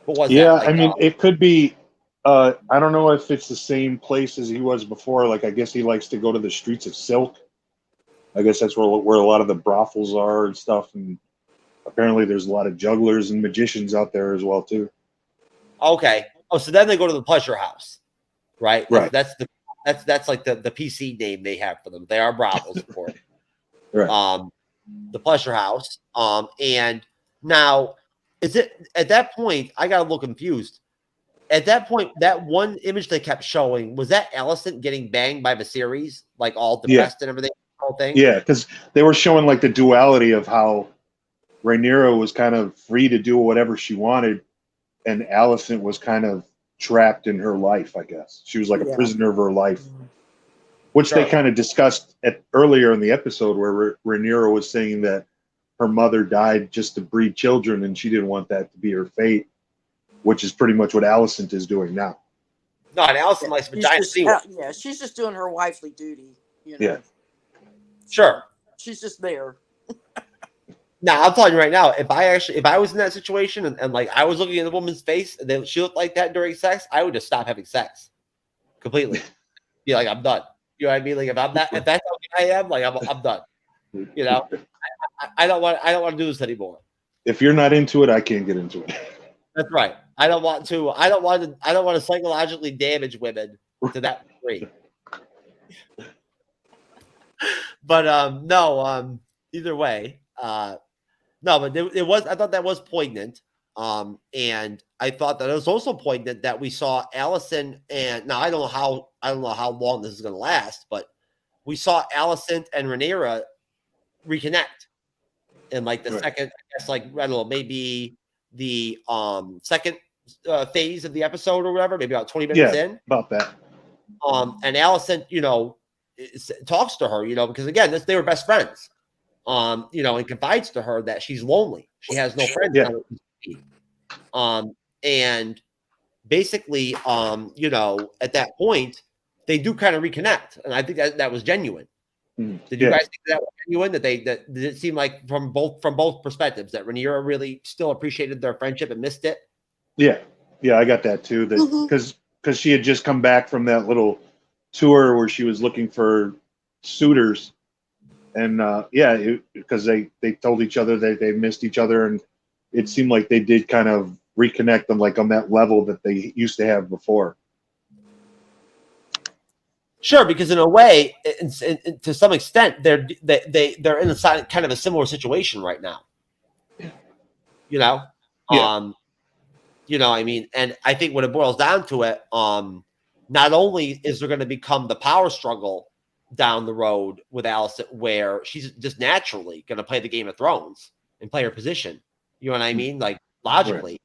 what was that? Yeah, Like, I mean, it could be. I don't know if it's the same place as he was before. Like, I guess he likes to go to the streets of Silk. I guess that's where a lot of the brothels are and stuff. And apparently, there's a lot of jugglers and magicians out there as well too. Okay. Oh, so then they go to the pleasure house, right? Right. That's like the PC name they have for them. They are brothels, of course. Right. The pleasure house. And now, is it at that point? I got a little confused. At that point, that one image they kept showing, was that Alicent getting banged by Viserys, like all depressed and everything, the whole thing? Yeah, because they were showing like the duality of how Rhaenyra was kind of free to do whatever she wanted, and Alicent was kind of trapped in her life, I guess. She was like a prisoner of her life, which they kind of discussed earlier in the episode where Rhaenyra was saying that her mother died just to breed children and she didn't want that to be her fate, which is pretty much what Alicent is doing now. No, and Alicent likes vagina. Yeah, she's just doing her wifely duty. You know? Yeah. Sure. She's just there. Now, I'm telling you right now, if I was in that situation and like I was looking at the woman's face and then she looked like that during sex, I would just stop having sex completely. Be like, I'm done. You know what I mean? Like if that's how I am, like I'm done. You know, I don't want to do this anymore. If you're not into it, I can't get into it. That's right. I don't want to psychologically damage women to that degree. But no, either way, no, but it was. I thought that was poignant, and I thought that it was also poignant that we saw Alicent and now I don't know how long this is going to last, but we saw Alicent and Rhaenyra reconnect in like the second, I guess, like I don't know, maybe the second phase of the episode or whatever, maybe about 20 minutes in. About that. And Alicent, you know, talks to her, you know, because again, they were best friends. You know, and confides to her that she's lonely. She has no friends. Yeah. And basically, you know, at that point, they do kind of reconnect, and I think that was genuine. Did you guys think that was genuine? That did it seem like from both perspectives that Rhaenyra really still appreciated their friendship and missed it? Yeah, I got that too. That because she had just come back from that little tour where she was looking for suitors. And because they told each other that they missed each other, and it seemed like they did kind of reconnect them like on that level that they used to have before. Sure, because in a way, to some extent, they're in a kind of a similar situation right now. You know, you know, I mean, and I think when it boils down to it, not only is there going to become the power struggle down the road with Alicent, where she's just naturally going to play the Game of Thrones and play her position. You know what I mean? Like logically,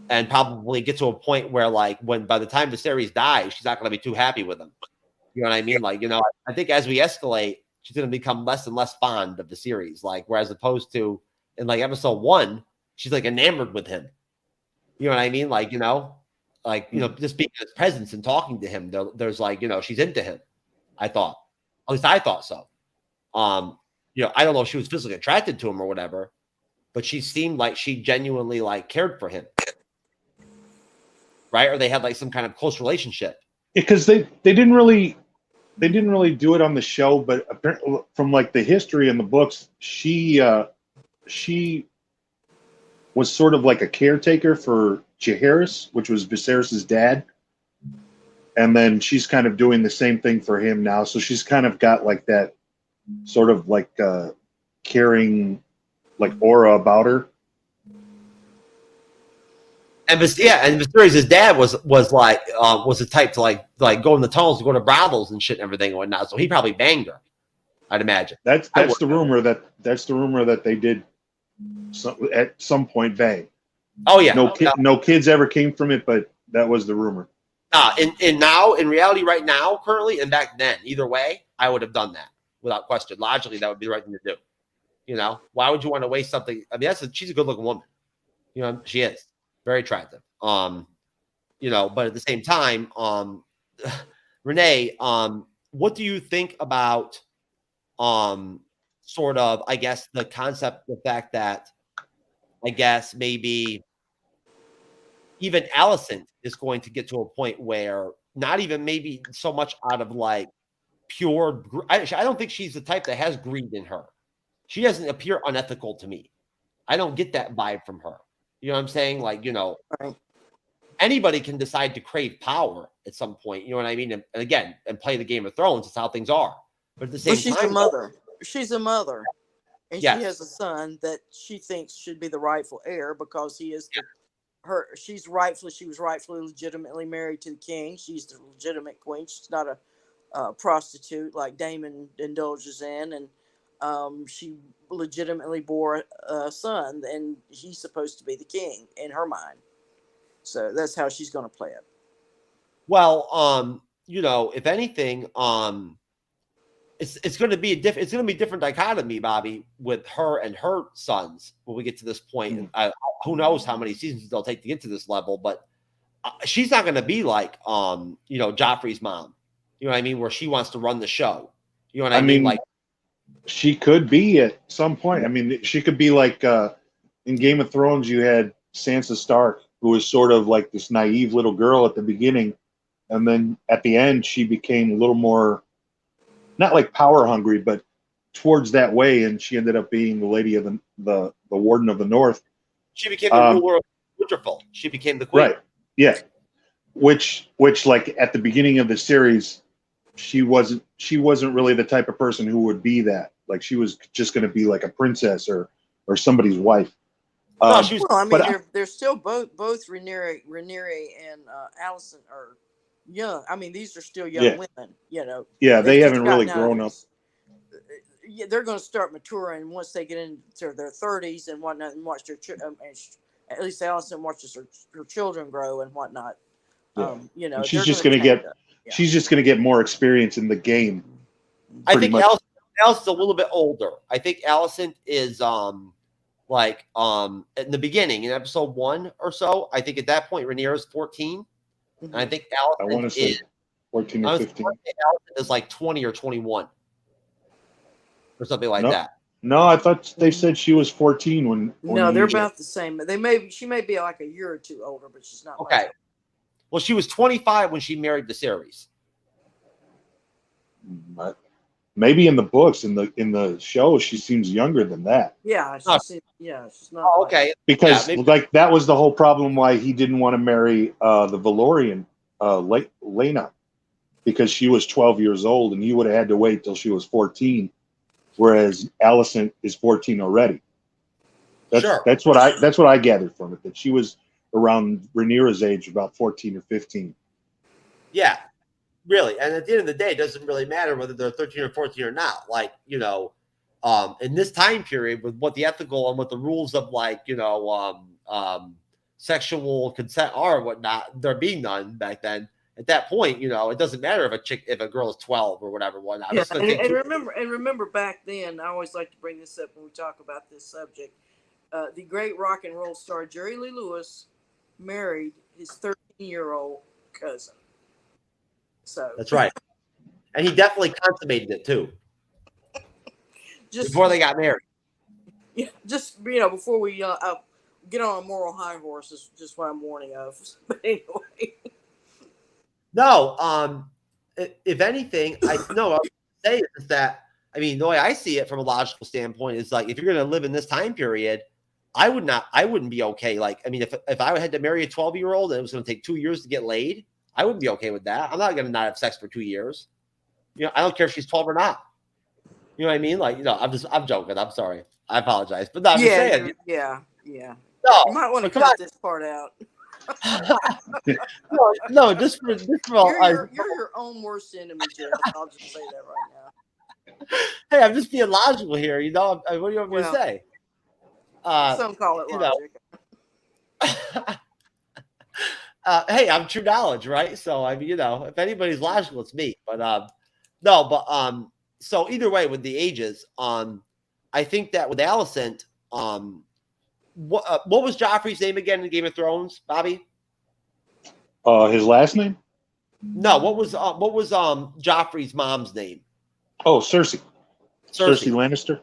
and probably get to a point where, like, by the time the series dies, she's not going to be too happy with him. You know what I mean? Like, you know, I think as we escalate, she's going to become less and less fond of the series. Like, whereas opposed to in like episode 1, she's like enamored with him. You know what I mean? Like, you know, just being in his presence and talking to him, there's like, you know, she's into him. I thought. At least I thought so. You know, I don't know if she was physically attracted to him or whatever, but she seemed like she genuinely like cared for him, right? Or they had like some kind of close relationship. Because they didn't really do it on the show, but apparently from like the history in the books, she was sort of like a caretaker for Jaehaerys, which was Viserys' dad. And then she's kind of doing the same thing for him now. So she's kind of got like that sort of like caring like aura about her. And Mysterious' dad was the type to like go in the tunnels to go to brothels and shit and everything and whatnot. So he probably banged her, I'd imagine. That's the rumor that they did at some point bang. Oh yeah. No kids ever came from it, but that was the rumor. In reality, right now, currently, and back then, either way, I would have done that without question. Logically, that would be the right thing to do. You know, why would you want to waste something? I mean, she's a good-looking woman. You know, she is very attractive. You know, but at the same time, Renee, what do you think about, sort of, I guess, the concept, the fact that, I guess maybe even Allison is going to get to a point where not even maybe so much out of like pure, I don't think she's the type that has greed in her. She doesn't appear unethical to me. I don't get that vibe from her. You know what I'm saying? Like, you know, anybody can decide to crave power at some point. You know what I mean? And again, and play the Game of Thrones. It's how things are. But at the same time, she's a mother. She's a mother, and she has a son that she thinks should be the rightful heir because he is she was rightfully legitimately married to the king. She's the legitimate queen. She's not a prostitute like Damon indulges in, and she legitimately bore a son, and he's supposed to be the king in her mind. So that's how she's going to play it. Well, you know, if anything, it's going to be different dichotomy, Bobby, with her and her sons when we get to this point. And who knows how many seasons they'll take to get to this level, but she's not going to be like, you know, Joffrey's mom. You know what I mean? Where she wants to run the show. You know what I mean? Like, she could be at some point. I mean, she could be like in Game of Thrones. You had Sansa Stark, who was sort of like this naive little girl at the beginning, and then at the end, she became a little more, not like power hungry, but towards that way, and she ended up being the lady of the Warden of the North. She became the ruler of Winterfell. She became the queen. Right. Yeah. Which like at the beginning of the series, she wasn't really the type of person who would be that. Like she was just going to be like a princess or somebody's wife. No, I mean, they're still both Rhaenyra and Allison are young. I mean, these are still young women. You know. Yeah, they haven't really grown up. Yeah, they're going to start maturing once they get into their 30s and whatnot, and watch their at least Allison watches her children grow and whatnot. Yeah. You know, and she's just going to get more experience in the game. I think Allison's a little bit older. I think Allison is like in the beginning in episode 1 or so. I think at that point Rhaenyra is 14, and I think Allison I want to say 14 or 15. Allison is like 20 or 21 or something like that. No, I thought they said she was 14 when no, they're about the same. She may be like a year or two older, but she's not. Okay. Well, she was 25 when she married the series. Maybe in the books, in the show, she seems younger than that. Yeah, she's not. Oh, okay. Because like that was the whole problem why he didn't want to marry the Valorian Lena, because she was 12 years old and he would have had to wait till she was 14, whereas Allison is 14 already. That's what I gathered from it, that she was around Rhaenyra's age, about 14 or 15. Yeah, really. And at the end of the day, it doesn't really matter whether they're 13 or 14 or not. Like, you know, in this time period with what the ethical and what the rules of like, you know, sexual consent are and whatnot, there being none back then. At that point, you know, it doesn't matter if a girl is 12 or whatever, whatnot. Yeah, and remember back then, I always like to bring this up when we talk about this subject. The great rock and roll star Jerry Lee Lewis married his 13-year-old cousin. So that's right, and he definitely consummated it too. Before they got married. Yeah, just before we get on a moral high horse is just what I'm warning of. But anyway. No, if anything, I would say is that, I mean, the way I see it from a logical standpoint is like, if you're going to live in this time period, I wouldn't be okay. Like, I mean, if I had to marry a 12-year-old and it was going to take 2 years to get laid, I wouldn't be okay with that. I'm not going to not have sex for 2 years. You know, I don't care if she's 12 or not. You know what I mean? Like, you know, I'm joking. I'm sorry. I apologize. But no, I'm just saying. Yeah. No, You might want to cut this part out. no, just for you're your own worst enemy, Jeff. I'll just say that right now. Hey, I'm just being logical here. You know, what do you want me to say? Some call it logic. Hey, I'm true knowledge, right? So I mean, you know, if anybody's logical, it's me. But so either way, with the ages, I think that with Alicent, what was Joffrey's name again in Game of Thrones, Bobby? His last name? No, what was Joffrey's mom's name? Oh, Cersei Lannister.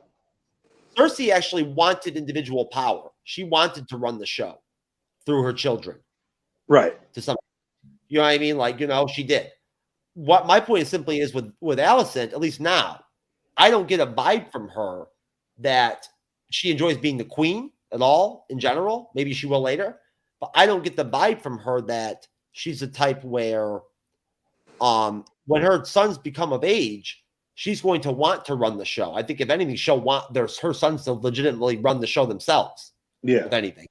Cersei actually wanted individual power. She wanted to run the show through her children. Right. To some, you know what I mean? Like, you know, she did. What my point simply is with Alicent, at least now, I don't get a vibe from her that she enjoys being the queen at all in general. Maybe she will later, but I don't get the vibe from her that she's the type where when her sons become of age, she's going to want to run the show. I think if anything, she'll want her sons to legitimately run the show themselves. Yeah. If anything.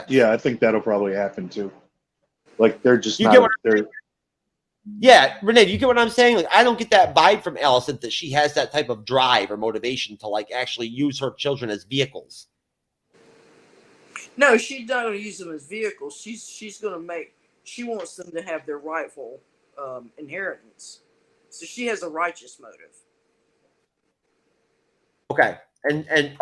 Yeah, I think that'll probably happen too. Like they're just not. Yeah, Renee, do you get what I'm saying? Like, I don't get that vibe from Alicent that she has that type of drive or motivation to like actually use her children as vehicles. No, she's not going to use them as vehicles. She's going to make. She wants them to have their rightful inheritance. So she has a righteous motive. Okay, and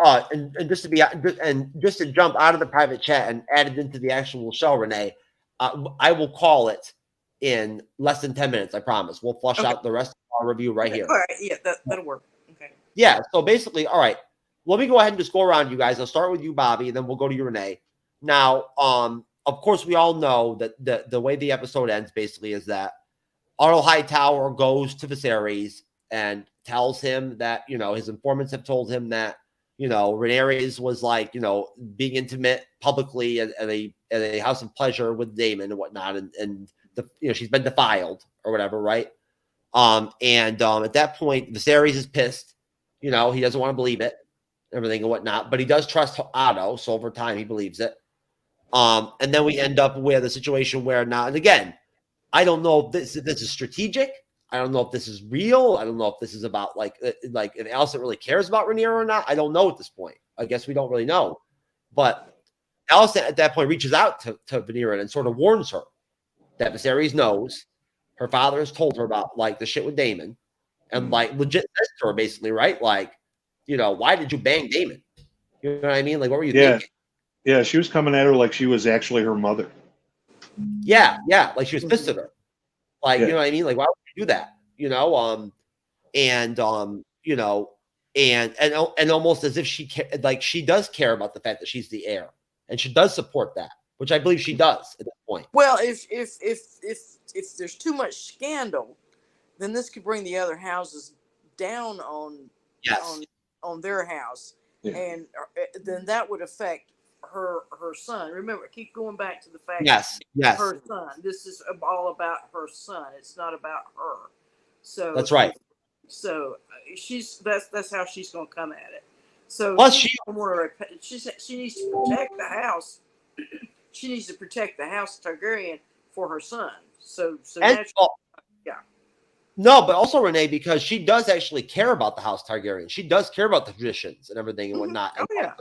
just to jump out of the private chat and add it into the actual show, Renee, I will call it in less than 10 minutes. I promise. We'll flush out the rest of our review right here. All right, yeah, that'll work. Okay. Yeah. So basically, all right. Let me go ahead and just go around you guys. I'll start with you, Bobby, and then we'll go to you, Renee. Now, of course, we all know that the way the episode ends basically is that Otto Hightower goes to Viserys and tells him that, you know, his informants have told him that, you know, Rhaenyra was like, you know, being intimate publicly at a house of pleasure with Daemon and whatnot. And you know, she's been defiled or whatever. Right. At that point, Viserys is pissed, you know, he doesn't want to believe it, everything and whatnot, but he does trust Otto. So over time, he believes it. And then we end up with a situation where now, and again, I don't know if this is strategic. I don't know if this is real. I don't know if this is about like if Alicent really cares about Rhaenyra or not. I don't know at this point. I guess we don't really know. But Alicent at that point reaches out to Rhaenyra and sort of warns her that Viserys knows her father has told her about like the shit with Daemon, and like legit says to her basically, right? Like, you know, why did you bang Daemon? You know what I mean? Like, what were you thinking? Yeah, she was coming at her like she was actually her mother. Yeah, like she was pissed at her. Like, you know what I mean? Like, why would you do that? You know, you know, and almost as if she does care about the fact that she's the heir, and she does support that, which I believe she does at this point. Well, if there's too much scandal, then this could bring the other houses down on their house, and then that would affect her son. Remember, keep going back to the fact that her son. This is all about her son. It's not about her. So that's right. So that's how she's going to come at it. So plus she needs to protect the house. She needs to protect the house Targaryen for her son. So No, but also Renee, because she does actually care about the house Targaryen. She does care about the traditions and everything and whatnot. Oh yeah.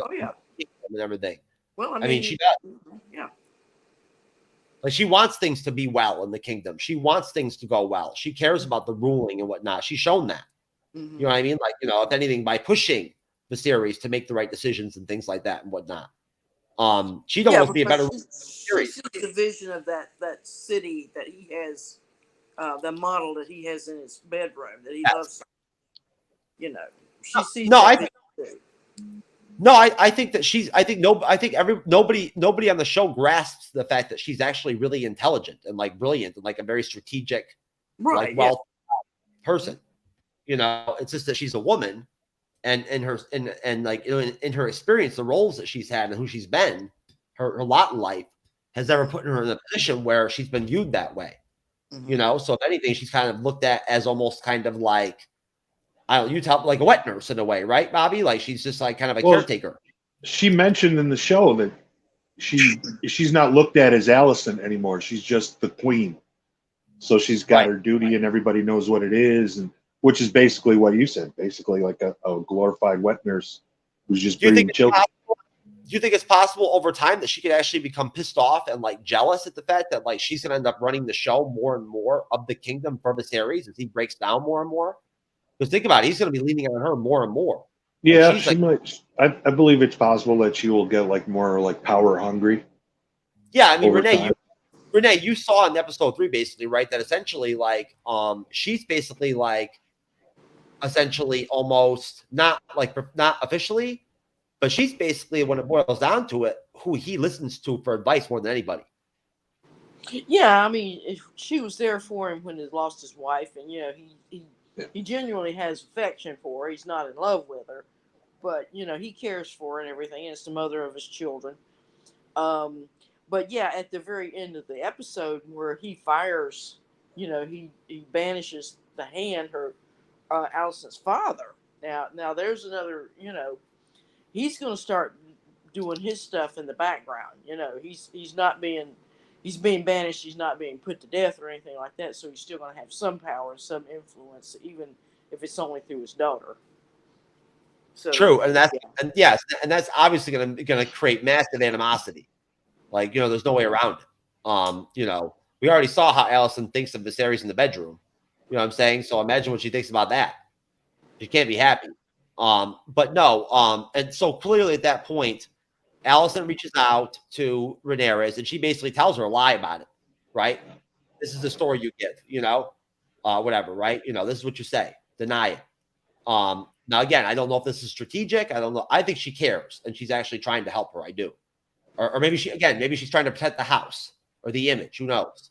And everything. Well, I mean, she does. Yeah. Like she wants things to be well in the kingdom. She wants things to go well. She cares about the ruling and whatnot. She's shown that. You know what I mean? Like, you know, if anything, by pushing Viserys to make the right decisions and things like that and whatnot. She'd almost be a better series. She sees the vision of that city that he has, the model that he has in his bedroom that he loves. You know, she sees. I think that nobody on the show grasps the fact that she's actually really intelligent and like brilliant and like a very strategic, person. You know, it's just that she's a woman, and in her experience, the roles that she's had and who she's been, her lot in life has never put her in a position where she's been viewed that way. You know, so if anything, she's kind of looked at as almost kind of like, I don't know, you tell like a wet nurse in a way, right, Bobby? Like she's just like kind of a caretaker. She mentioned in the show that she's not looked at as Allison anymore. She's just the queen. So she's got her duty, and everybody knows what it is, and which is basically what you said, basically like a glorified wet nurse who's just breeding children. Do you think it's possible over time that she could actually become pissed off and like jealous at the fact that like she's going to end up running the show more and more of the kingdom for the series as he breaks down more and more? Because think about it, he's going to be leaning on her more and more. Yeah, she might. I believe it's possible that she will get like more like power hungry. Yeah, I mean, Renee, you saw in episode 3 basically, right? That essentially like she's basically like essentially almost not officially. But she's basically, when it boils down to it, who he listens to for advice more than anybody. Yeah, I mean, she was there for him when he lost his wife, and you know, he genuinely has affection for her. He's not in love with her, but you know, he cares for her and everything. And it's the mother of his children. But yeah, at the very end of the episode where he fires, you know, he banishes the hand, Allison's father. Now there's another, you know. He's going to start doing his stuff in the background. You know, he's being banished. He's not being put to death or anything like that. So he's still going to have some power, some influence, even if it's only through his daughter. So, true, and that's obviously going to create massive animosity. Like, you know, there's no way around it. You know, we already saw how Allison thinks of Viserys in the bedroom. You know what I'm saying? So imagine what she thinks about that. She can't be happy. But no, and so clearly at that point, Allison reaches out to Rhaenyra and she basically tells her a lie about it, right? This is the story you give, you know, whatever, right? You know, this is what you say, deny it. Now again, I don't know if this is strategic. I don't know. I think she cares and she's actually trying to help her. I do. Or maybe she's trying to protect the house or the image. Who knows?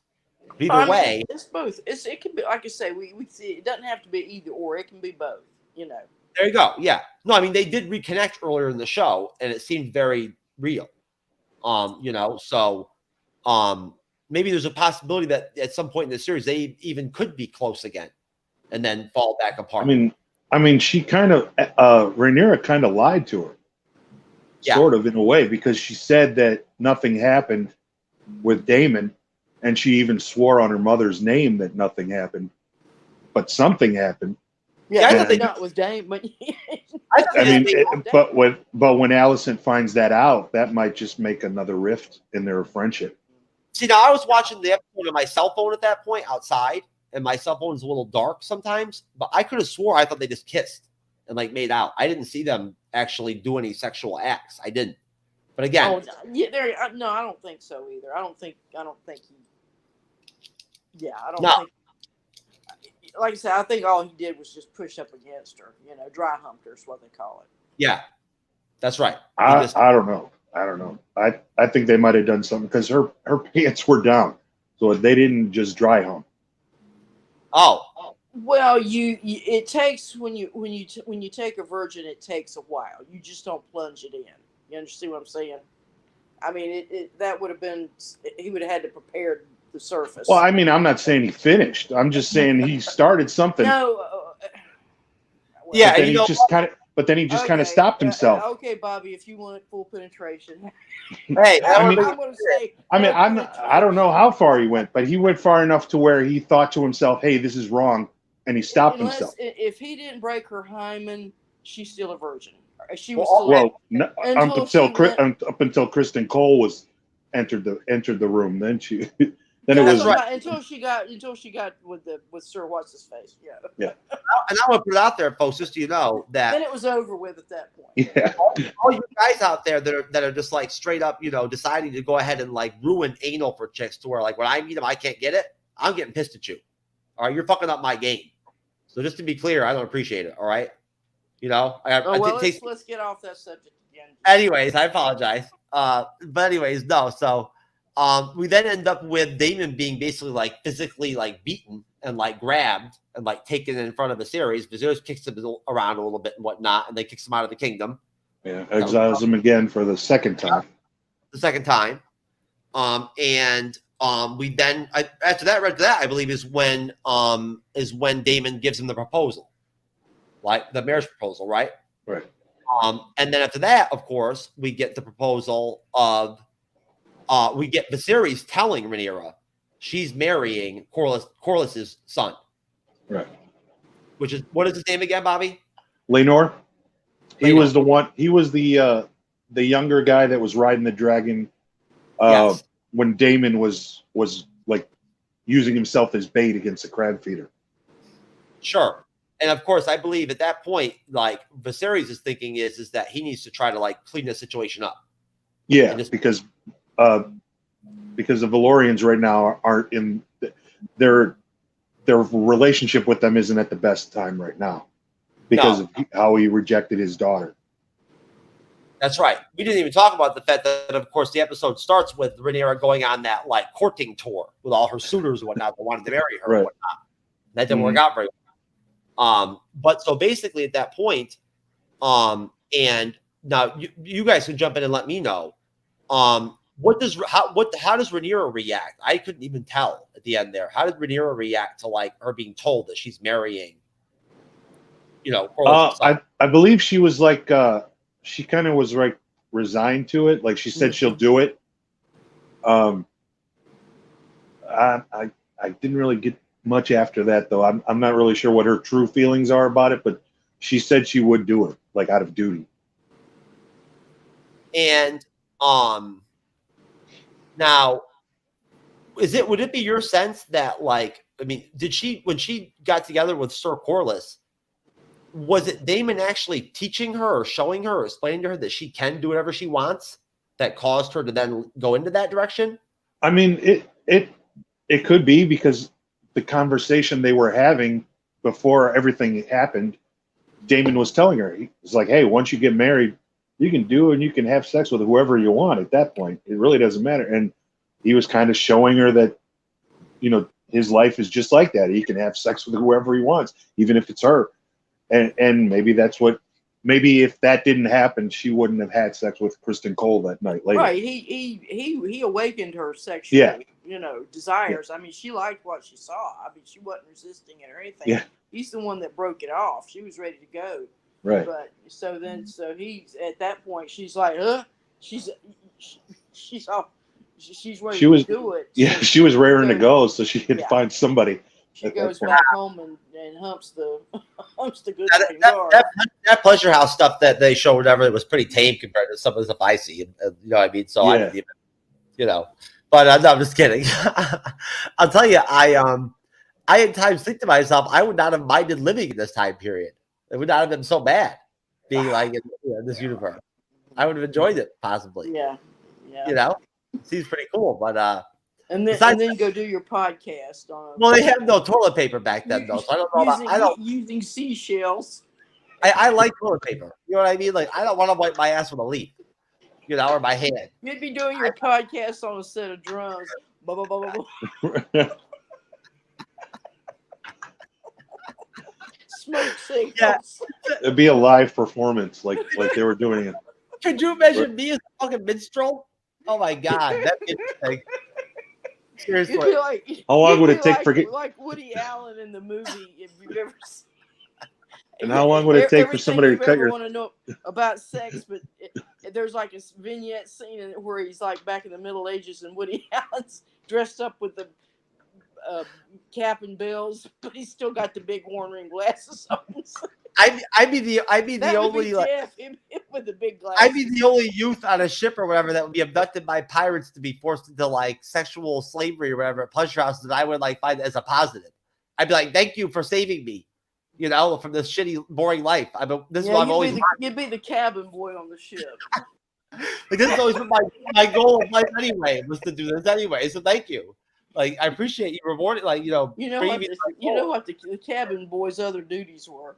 But either way, it's both. It can be, like I say, we see it doesn't have to be either or. It can be both, you know. There you go. Yeah. No, I mean, they did reconnect earlier in the show and it seemed very real. You know, so maybe there's a possibility that at some point in the series they even could be close again and then fall back apart. I mean, she kind of Rhaenyra kind of lied to her. Sort of in a way, because she said that nothing happened with Daemon, and she even swore on her mother's name that nothing happened, but something happened. Yeah, I thought they got with Daemon. But when Allison finds that out, that might just make another rift in their friendship. See, now I was watching the episode on my cell phone at that point outside, and my cell phone is a little dark sometimes, but I could have swore I thought they just kissed and like made out. I didn't see them actually do any sexual acts. I didn't. But again, no, I don't think so either. I don't think he. Yeah, I don't think. Like I said, I think all he did was just push up against her. You know, dry humped her is what they call it. Yeah, that's right. I don't know. I think they might have done something because her pants were down, so they didn't just dry hump. Oh. Well, it takes when you take a virgin, it takes a while. You just don't plunge it in. You understand what I'm saying? I mean, that would have been, he would have had to prepare the surface. Well, I mean, I'm not saying he finished. I'm just saying he started something. No. Yeah, but then he just kind of stopped himself. Okay, Bobby, if you want full penetration. Hey, I'm going to say. I mean, I don't know how far he went, but he went far enough to where he thought to himself, "Hey, this is wrong," and he stopped himself. If he didn't break her hymen, she's still a virgin. She was up until Kristen Cole entered the room. Then she. Then it was right. until she got with Sir What's His Face. Yeah. And I want to put it out there, folks, just so you know that. Then it was over with at that point. Yeah. All you guys out there that are just like straight up, you know, deciding to go ahead and like ruin anal for chicks to where like when I meet them I can't get it. I'm getting pissed at you. All right, you're fucking up my game. So just to be clear, I don't appreciate it. All right, you know. Let's get off that subject again. Anyways, I apologize. But anyways, no. So. We then end up with Daemon being basically like physically like beaten and like grabbed and like taken in front of Viserys. Viserys kicks him around a little bit and whatnot, and then kicks him out of the kingdom. Yeah, exiles him again for the second time. And we then after that, I believe is when Damon gives him the proposal, like the marriage proposal, right? Right. And then after that, of course, we get the proposal of we get Viserys telling Rhaenyra she's marrying Corlys's son. Right. Which is, what is his name again, Bobby? Laenor. He was the one. He was the younger guy that was riding the dragon. Yes. When Damon was like using himself as bait against the crab feeder. Sure. And of course, I believe at that point, like Viserys is thinking is that he needs to try to like clean the situation up. Yeah, because the Valyrians right now aren't in their relationship with them isn't at the best time right now because of how he rejected his daughter. That's right. We didn't even talk about the fact that, of course, the episode starts with Rhaenyra going on that like courting tour with all her suitors and whatnot that wanted to marry her and whatnot. That didn't work out very well. But so basically at that point, and now you guys can jump in and let me know, how does Rhaenyra react? I couldn't even tell at the end there. How did Rhaenyra react to like her being told that she's marrying, I believe she was like, she kind of was like resigned to it. Like she said she'll do it. I didn't really get much after that though. I'm not really sure what her true feelings are about it, but she said she would do it, like out of duty. And now would it be your sense that like, I mean, when she got together with Sir Corlys, was it Damon actually teaching her or showing her or explaining to her that she can do whatever she wants that caused her to then go into that direction? I mean, it could be because the conversation they were having before everything happened, Damon was telling her, he was like, hey, once you get married, you can do and you can have sex with whoever you want at that point. It really doesn't matter. And he was kind of showing her that, his life is just like that. He can have sex with whoever he wants, even if it's her. And maybe maybe if that didn't happen, she wouldn't have had sex with Kristen Cole that night later. Right. He awakened her sexual, desires. Yeah. I mean, she liked what she saw. I mean, she wasn't resisting it or anything. Yeah. He's the one that broke it off. She was ready to go. Right. But so he's at that point, she's like, she's off. She's ready to do it. Yeah, she was raring to go, so she could find somebody. She goes back home and humps the good looking guard. That pleasure house stuff that they showed, whatever, it was pretty tame compared to some of the stuff I see. You know what I mean? So I didn't even, But no, I'm just kidding. I'll tell you, I at times think to myself, I would not have minded living in this time period. It would not have been so bad being like in this universe. I would have enjoyed it possibly. Yeah. Seems pretty cool, but and then go do your podcast on. Well, they have no toilet paper back then, though, so I don't know. Using seashells. I like toilet paper. You know what I mean? Like I don't want to wipe my ass with a leaf, or my hand. You'd be doing your podcast on a set of drums. Blah, blah, blah, blah, blah. Smoke signals. Yeah. It'd be a live performance, like they were doing it. Could you imagine me as a fucking minstrel? Oh my god, that'd be interesting. Seriously. How long would it take for like Woody Allen in the movie? If you've ever seen. And how long would it take for somebody to cut your? I want to know about sex, but there's like a vignette scene where he's like back in the Middle Ages, and Woody Allen's dressed up with the cap and bells, but he's still got the big horn ring glasses on. I'd be the only him with the big glasses. I'd be the only youth on a ship or whatever that would be abducted by pirates to be forced into like sexual slavery or whatever at pleasure houses that I would like find as a positive. I'd be like, thank you for saving me, from this shitty, boring life. This is what I've always. You'd be the cabin boy on the ship. Like this has always been my goal of life anyway, was to do this anyway. So thank you. Like I appreciate you rewarding. Like you know what the cabin boy's other duties were.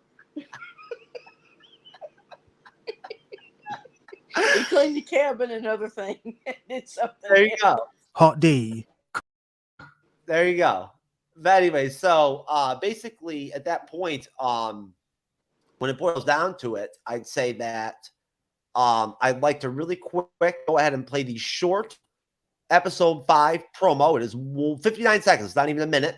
He cleaned the cabin and other things. Did something. There you go. Hot D. There you go. But anyway, so basically at that point, when it boils down to it, I'd say that I'd like to really quick go ahead and play these short episode 5 promo. It is 59 seconds, not even a minute.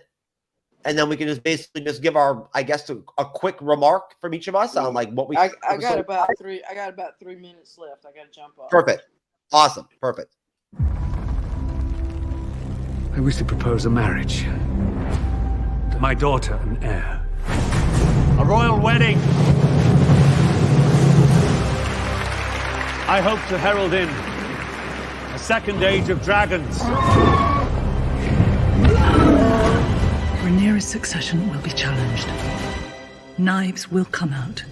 And then we can just basically just give our, I guess, a quick remark from each of us on like what we. I got about 3 minutes left. I got to jump off. Perfect. Awesome. Perfect. I wish to propose a marriage to my daughter and heir. A royal wedding. I hope to herald in a second age of dragons. Rhaenyra's succession will be challenged. Knives will come out.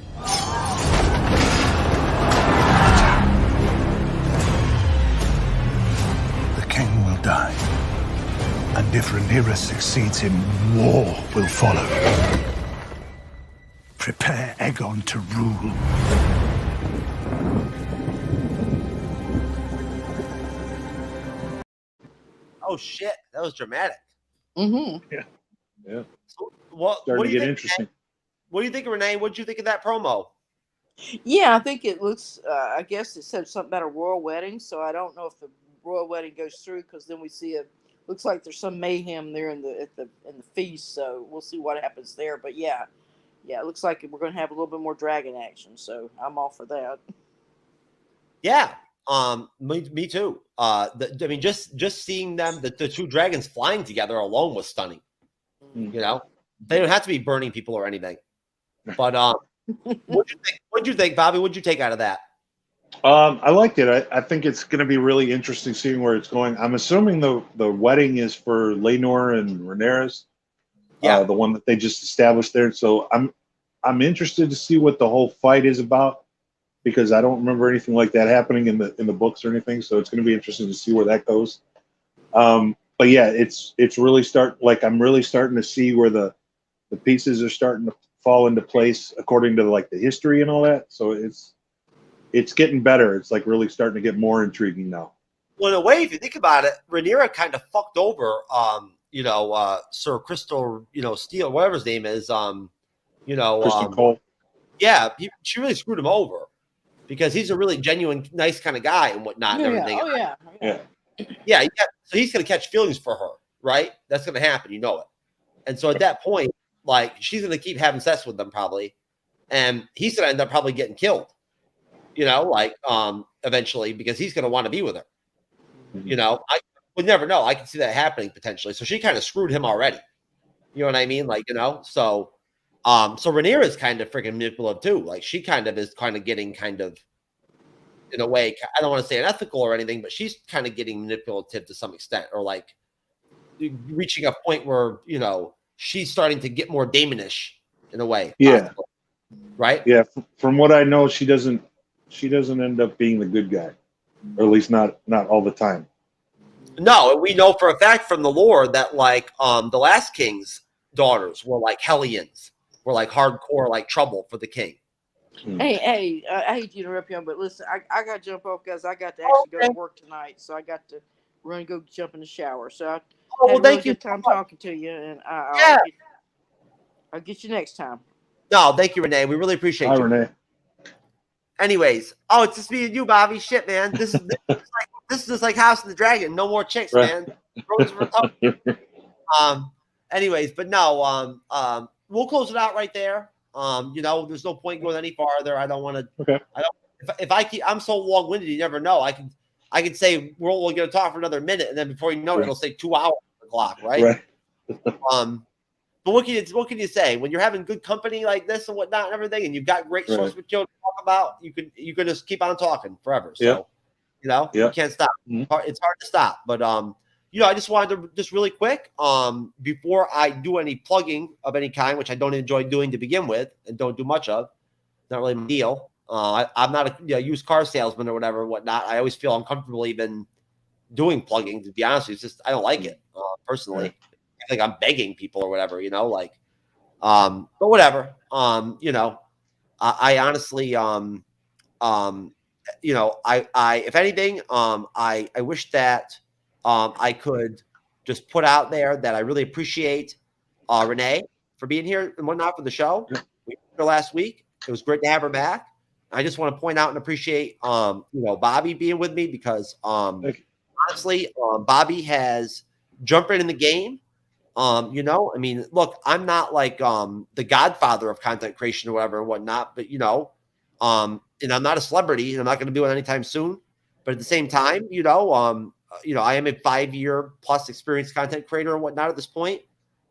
The king will die. And if Rhaenyra succeeds him, war will follow. Prepare Aegon to rule. Oh shit, that was dramatic. Mm-hmm. Yeah. So, what Starting do to you get think, interesting. What do you think, Renee? What did you think of that promo? Yeah, I think it looks. I guess it said something about a royal wedding, so I don't know if the royal wedding goes through because then we see it. Looks like there's some mayhem there in the feast, so we'll see what happens there. But yeah, it looks like we're going to have a little bit more dragon action, so I'm all for that. Yeah, me too. I mean, just seeing them, the 2 dragons flying together alone was stunning. You know, they don't have to be burning people or anything. But what'd you think, Bobby? What'd you take out of that? I liked it. I think it's going to be really interesting seeing where it's going. I'm assuming the wedding is for Laenor and Rhaenyra's, the one that they just established there. So I'm interested to see what the whole fight is about because I don't remember anything like that happening in the books or anything. So it's going to be interesting to see where that goes. But yeah, it's really I'm really starting to see where the pieces are starting to fall into place according to like the history and all that. So it's getting better. It's like really starting to get more intriguing now. Well, in a way, if you think about it, Rhaenyra kind of fucked over, Sir Crystal, Steele, whatever his name is, Crystal Cole. Yeah, she really screwed him over because he's a really genuine, nice kind of guy and whatnot and everything. Yeah. So he's going to catch feelings for her, right? That's going to happen. You know it. And so at that point, like, she's going to keep having sex with them probably. And he's going to end up probably getting killed, eventually because he's going to want to be with her. Mm-hmm. I would never know. I can see that happening potentially. So she kind of screwed him already. You know what I mean? So Rhaenyra is kind of freaking manipulative too. Like she kind of is kind of getting in a way, I don't want to say unethical or anything, but she's kind of getting manipulative to some extent, or like reaching a point where, she's starting to get more Damonish in a way. Yeah. Possibly. Right. Yeah. From what I know, she doesn't end up being the good guy, or at least not all the time. No. And we know for a fact from the lore that the last king's daughters were like Hellions, were like hardcore, like trouble for the king. Hey, I hate to interrupt you, but listen, I got to jump off because I got to actually go to work tonight, so I got to run and go jump in the shower. So I had a really good time talking to you, and I'll get you next time. No, thank you, Renee. We really appreciate you. Hi, Renee. Anyways, it's just me and you, Bobby. Shit, man. This is just like House of the Dragon. No more chicks, man. Anyways, but no, we'll close it out right there. There's no point going any farther. I don't want to. Okay. I'm so long-winded. You never know. I can say we're going to talk for another minute, and then before you know it, it'll say 2 hours on the clock, right? But what can you say when you're having good company like this and whatnot and everything, and you've got great source material to talk about? You can just keep on talking forever. So you can't stop. Mm-hmm. It's hard to stop. But I just wanted to just really quick before I do any plugging of any kind, which I don't enjoy doing to begin with and don't do much of. Not really my deal. I'm not a used car salesman or whatever and whatnot. I always feel uncomfortable even doing plugging, to be honest. It's just I don't like it personally. I think I'm begging people or whatever, but whatever. I honestly if anything, I wish that I could just put out there that I really appreciate Renee for being here and whatnot for the show. We met her last week. It was great to have her back. I just want to point out and appreciate Bobby being with me because honestly, honestly, Bobby has jumped right in the game. You know, I mean, look, I'm not like the godfather of content creation or whatever and whatnot, but you know, and I'm not a celebrity and I'm not going to do it anytime soon. But at the same time, you know, I am a 5-year plus experienced content creator and whatnot at this point.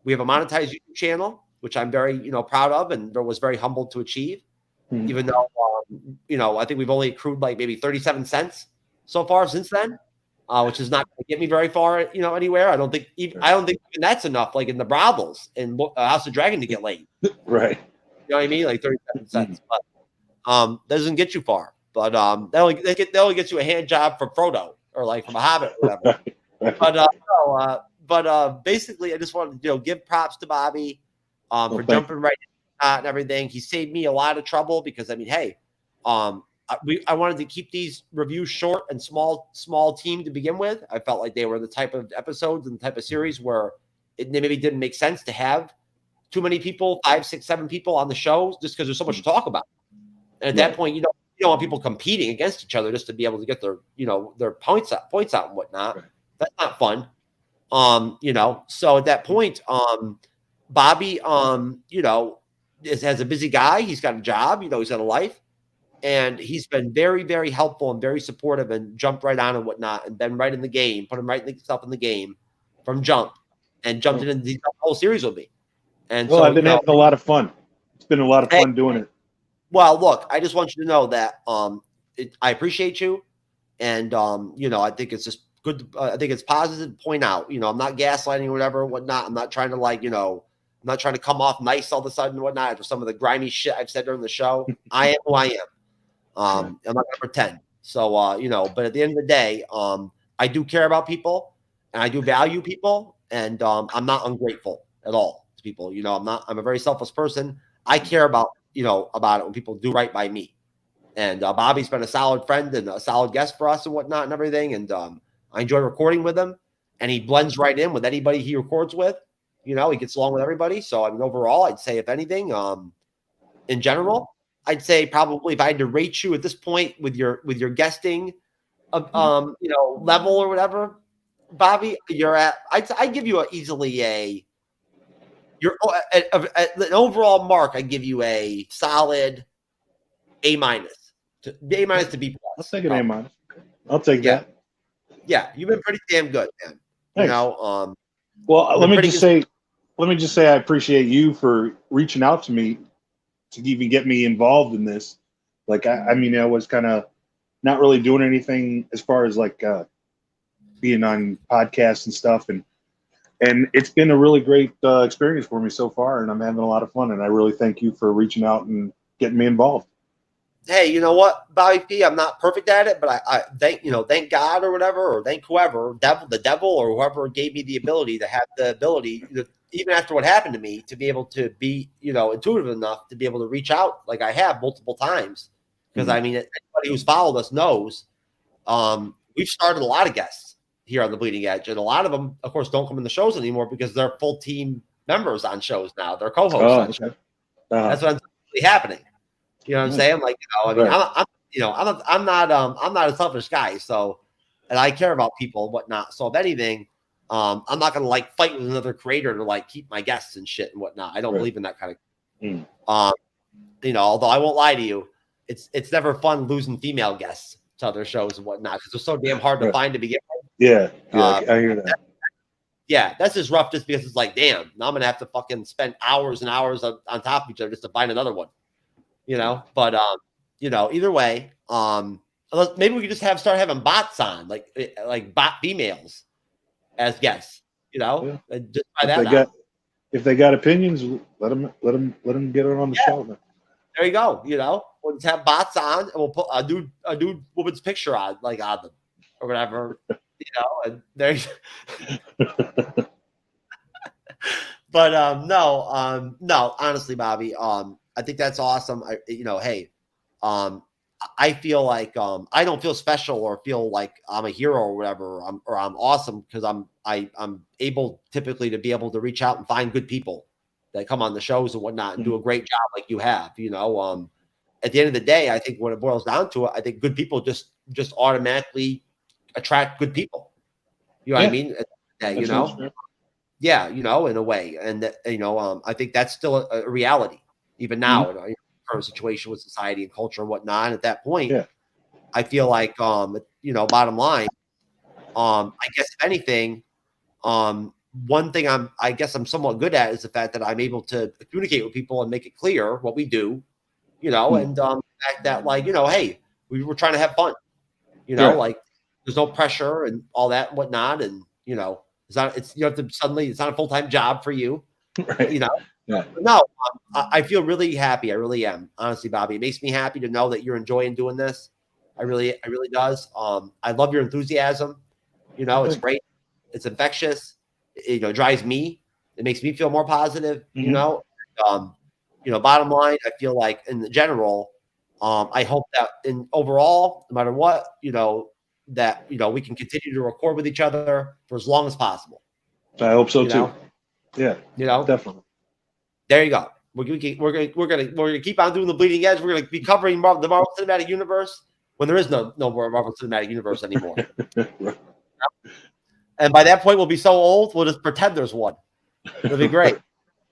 We have a monetized YouTube channel, which I'm very, you know, proud of and was very humbled to achieve. Mm-hmm. Even though, you know, I think we've only accrued like maybe 37 cents so far since then. Which is not going to get me very far, you know, anywhere. I don't think even that's enough, like in the brothels and House of Dragon to get laid. Right. You know what I mean? Like 37 cents. But that doesn't get you far. But that only gets you a hand job from Frodo or like from a Hobbit or whatever. But basically, I just wanted to, you know, give props to Bobby for jumping right in and everything. He saved me a lot of trouble because I mean, hey, I wanted to keep these reviews short and small team to begin with. I felt like they were the type of episodes and the type of series where it maybe didn't make sense to have too many people, 5, 6, 7 people on the show just because there's so much to talk about. And at that point, you don't want people competing against each other just to be able to get their, you know, their points out and whatnot. Right. That's not fun. You know, so at that point, Bobby, you know, has a busy guy. He's got a job, you know, he's got a life. And he's been very, very helpful and very supportive and jumped right on and whatnot and been right in the game, put him right himself in the game from jump and jumped into the whole series with me. And so I've been having a lot of fun. It's been a lot of fun doing it. Well, look, I just want you to know that I appreciate you. And, you know, I think it's just good. I think it's positive to point out, you know, I'm not gaslighting or whatever, whatnot. I'm not trying to like, you know, I'm not trying to come off nice all of a sudden and whatnot after some of the grimy shit I've said during the show. I am who I am. I'm not going to pretend. So, you know, but at the end of the day, I do care about people and I do value people. And I'm not ungrateful at all to people. You know, I'm a very selfless person. I care about, you know, about it when people do right by me. And Bobby's been a solid friend and a solid guest for us and whatnot and everything. And I enjoy recording with him. And he blends right in with anybody he records with. You know, he gets along with everybody. So, I mean, overall, I'd say, if anything, in general, I'd say probably if I had to rate you at this point with your guesting, you know, level or whatever, Bobby, you're at. I'd give you an overall mark. I'd give you a solid A-. A- to B+. I'll take an A-. I'll take that. Yeah, you've been pretty damn good, man. Thanks. You know, well, let me just say I appreciate you for reaching out to me to even get me involved in this. Like, I mean, I was kind of not really doing anything as far as like being on podcasts and stuff. And it's been a really great experience for me so far. And I'm having a lot of fun. And I really thank you for reaching out and getting me involved. Hey, you know what, Bobby P, I'm not perfect at it, but I thank God or whatever, or thank whoever, the devil or whoever gave me the ability to have the ability, even after what happened to me, to be able to be, you know, intuitive enough to be able to reach out like I have multiple times. Because I mean, anybody who's followed us knows we've started a lot of guests here on the Bleeding Edge, and a lot of them, of course, don't come in the shows anymore because they're full team members on shows now. They're co-hosts on shows. That's what's really happening. You know what I'm saying? Like, you know, I mean, I'm not a selfish guy. So, and I care about people and whatnot. So if anything, I'm not going to like fight with another creator to like keep my guests and shit and whatnot. I don't believe in that kind of, you know, although I won't lie to you, it's never fun losing female guests to other shows and whatnot because they're so damn hard to find to begin with. Yeah. I hear that. Yeah, that's just rough just because it's like, damn, now I'm going to have to fucking spend hours and hours on top of each other just to find another one. You know, but you know, either way, maybe we could just start having bots on, like bot females as guests. You know, just try that. If they got opinions, let them get it on the show. Then. There you go. You know, we'll just have bots on, and we'll put a nude woman's picture on them or whatever. You know, and there's. But no, honestly, Bobby, I think that's awesome. I feel like I don't feel special or feel like I'm a hero or whatever, or I'm awesome because I'm able typically to be able to reach out and find good people that come on the shows and whatnot and do a great job like you have. You know, at the end of the day, I think when it boils down to it, I think good people just automatically attract good people. You know what I mean? You know, yeah, you know, in a way, and you know, I think that's still a reality even now in our current situation with society and culture and whatnot. And at that point, I feel like, you know, bottom line, I guess if anything, one thing I guess I'm somewhat good at is the fact that I'm able to communicate with people and make it clear what we do, you know, and the fact that, like, you know, hey, we were trying to have fun, you know, like there's no pressure and all that and whatnot, and you know, you have to suddenly, it's not a full-time job for you, you know. No, I feel really happy. I really am, honestly, Bobby. It makes me happy to know that you're enjoying doing this. It really does. I love your enthusiasm. You know, it's great. It's infectious. It, you know, drives me. It makes me feel more positive. You know, bottom line, I feel like in the general, I hope that in overall, no matter what, you know, that, you know, we can continue to record with each other for as long as possible. I hope so too. Yeah, you know, definitely. There you go. We're gonna keep on doing the bleeding edge. We're gonna be covering the Marvel Cinematic Universe when there is no more Marvel Cinematic Universe anymore. And by that point, we'll be so old, we'll just pretend there's one. It'll be great.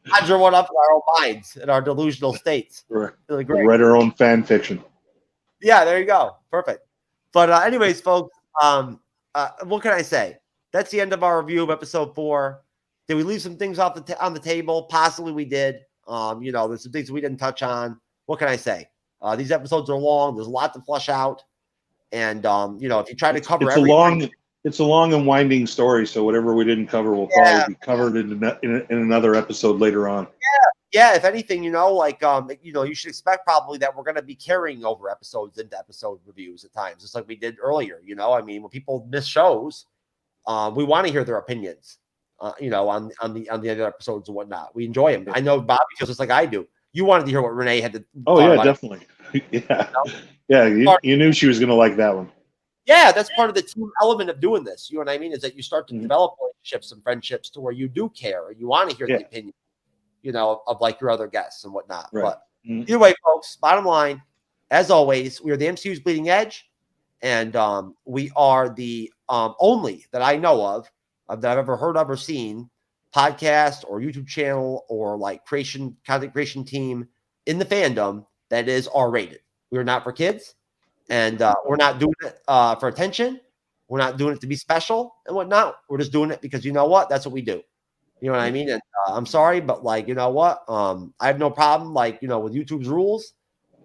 Conjure one up in our own minds, in our delusional states. Right. It'll be great. We'll write our own fan fiction. Yeah, there you go. Perfect. But anyways, folks, what can I say? That's the end of our review of episode 4. Did we leave some things off on the table? Possibly we did. You know, there's some things we didn't touch on. What can I say? These episodes are long. There's a lot to flush out. And, you know, if you try to cover everything. It's a long and winding story, so whatever we didn't cover will probably be covered in another episode later on. Yeah. If anything, you know, like, you know, you should expect probably that we're going to be carrying over episodes into episode reviews at times, just like we did earlier. You know, I mean, when people miss shows, we want to hear their opinions. You know, on the other episodes and whatnot. We enjoy them. I know Bobby feels just like I do. You wanted to hear what Renee had to. Oh yeah, definitely. You knew she was going to like that one. Yeah, that's part of the team element of doing this. You know what I mean? Is that you start to develop relationships and friendships to where you do care and you want to hear the opinion, you know, of like your other guests and whatnot. Right. But either way, folks, bottom line, as always, we are the MCU's Bleeding Edge, and we are the only that I know of that I've ever heard of or seen podcast or YouTube channel or like content creation team in the fandom that is R-rated. We are not for kids. And we're not doing it for attention. We're not doing it to be special and whatnot. We're just doing it because, you know what? That's what we do. You know what I mean? And I'm sorry, but like, you know what? I have no problem, like, you know, with YouTube's rules,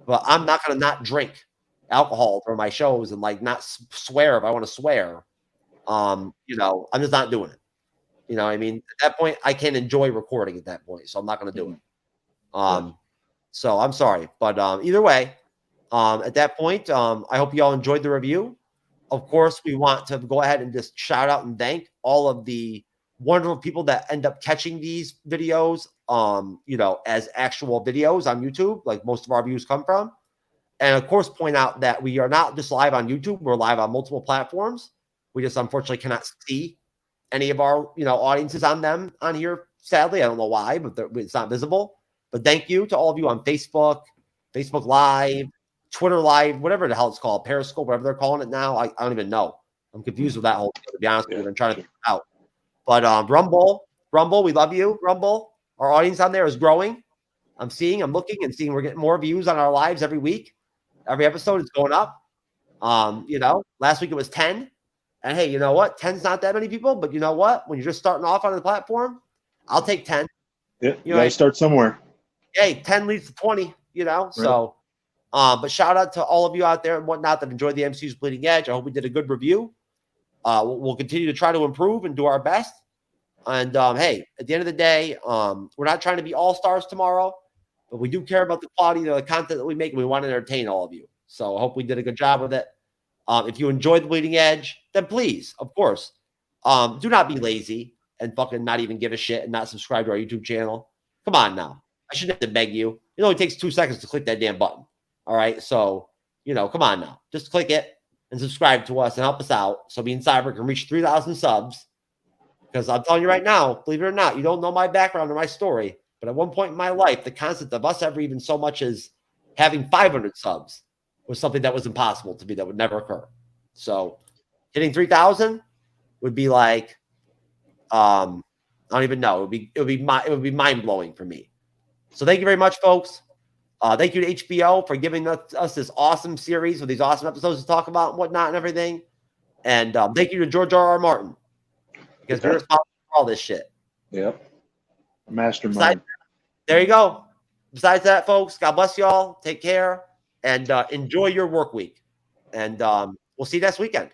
but I'm not going to not drink alcohol for my shows and like not swear if I want to swear. You know, I'm just not doing it. You know what I mean? At that point, I can't enjoy recording at that point. So I'm not going to do it. So I'm sorry. But either way, at that point, I hope you all enjoyed the review. Of course, we want to go ahead and just shout out and thank all of the wonderful people that end up catching these videos, you know, as actual videos on YouTube, like most of our views come from. And of course, point out that we are not just live on YouTube. We're live on multiple platforms. We just unfortunately cannot see any of our, you know, audiences on them on here. Sadly, I don't know why, but it's not visible. But thank you to all of you on Facebook, Facebook Live, Twitter Live, whatever the hell it's called, Periscope, whatever they're calling it now. I don't even know. I'm confused with that whole thing, to be honest with you. I'm trying to figure it out. But Rumble, we love you, Rumble. Our audience on there is growing. I'm looking and seeing we're getting more views on our lives every week. Every episode is going up. You know, last week it was 10. And hey, you know what? 10's not that many people, but you know what? When you're just starting off on the platform, I'll take 10. Yeah, you gotta start somewhere. Hey, 10 leads to 20, you know? Right. So, but shout out to all of you out there and whatnot that enjoyed the MCU's Bleeding Edge. I hope we did a good review. We'll continue to try to improve and do our best. And hey, at the end of the day, we're not trying to be all-stars tomorrow, but we do care about the quality of the content that we make, and we want to entertain all of you. So I hope we did a good job with it. If you enjoyed the Bleeding Edge, then please, of course, do not be lazy and fucking not even give a shit and not subscribe to our YouTube channel. Come on now. I shouldn't have to beg you. It only takes 2 seconds to click that damn button. All right. So, you know, come on now. Just click it and subscribe to us and help us out so me and Cyber can reach 3,000 subs. Because I'm telling you right now, believe it or not, you don't know my background or my story, but at one point in my life, the concept of us ever even so much as having 500 subs was something that was impossible to me, that would never occur. So hitting 3,000, would be like, I don't even know. It would be mind blowing for me. So thank you very much, folks. Thank you to HBO for giving us this awesome series with these awesome episodes to talk about and whatnot and everything. And thank you to George R.R. Martin because you're responsible for all this shit. Yep. Mastermind. There you go. Besides that, folks, God bless you all. Take care and enjoy your work week. And we'll see you next weekend.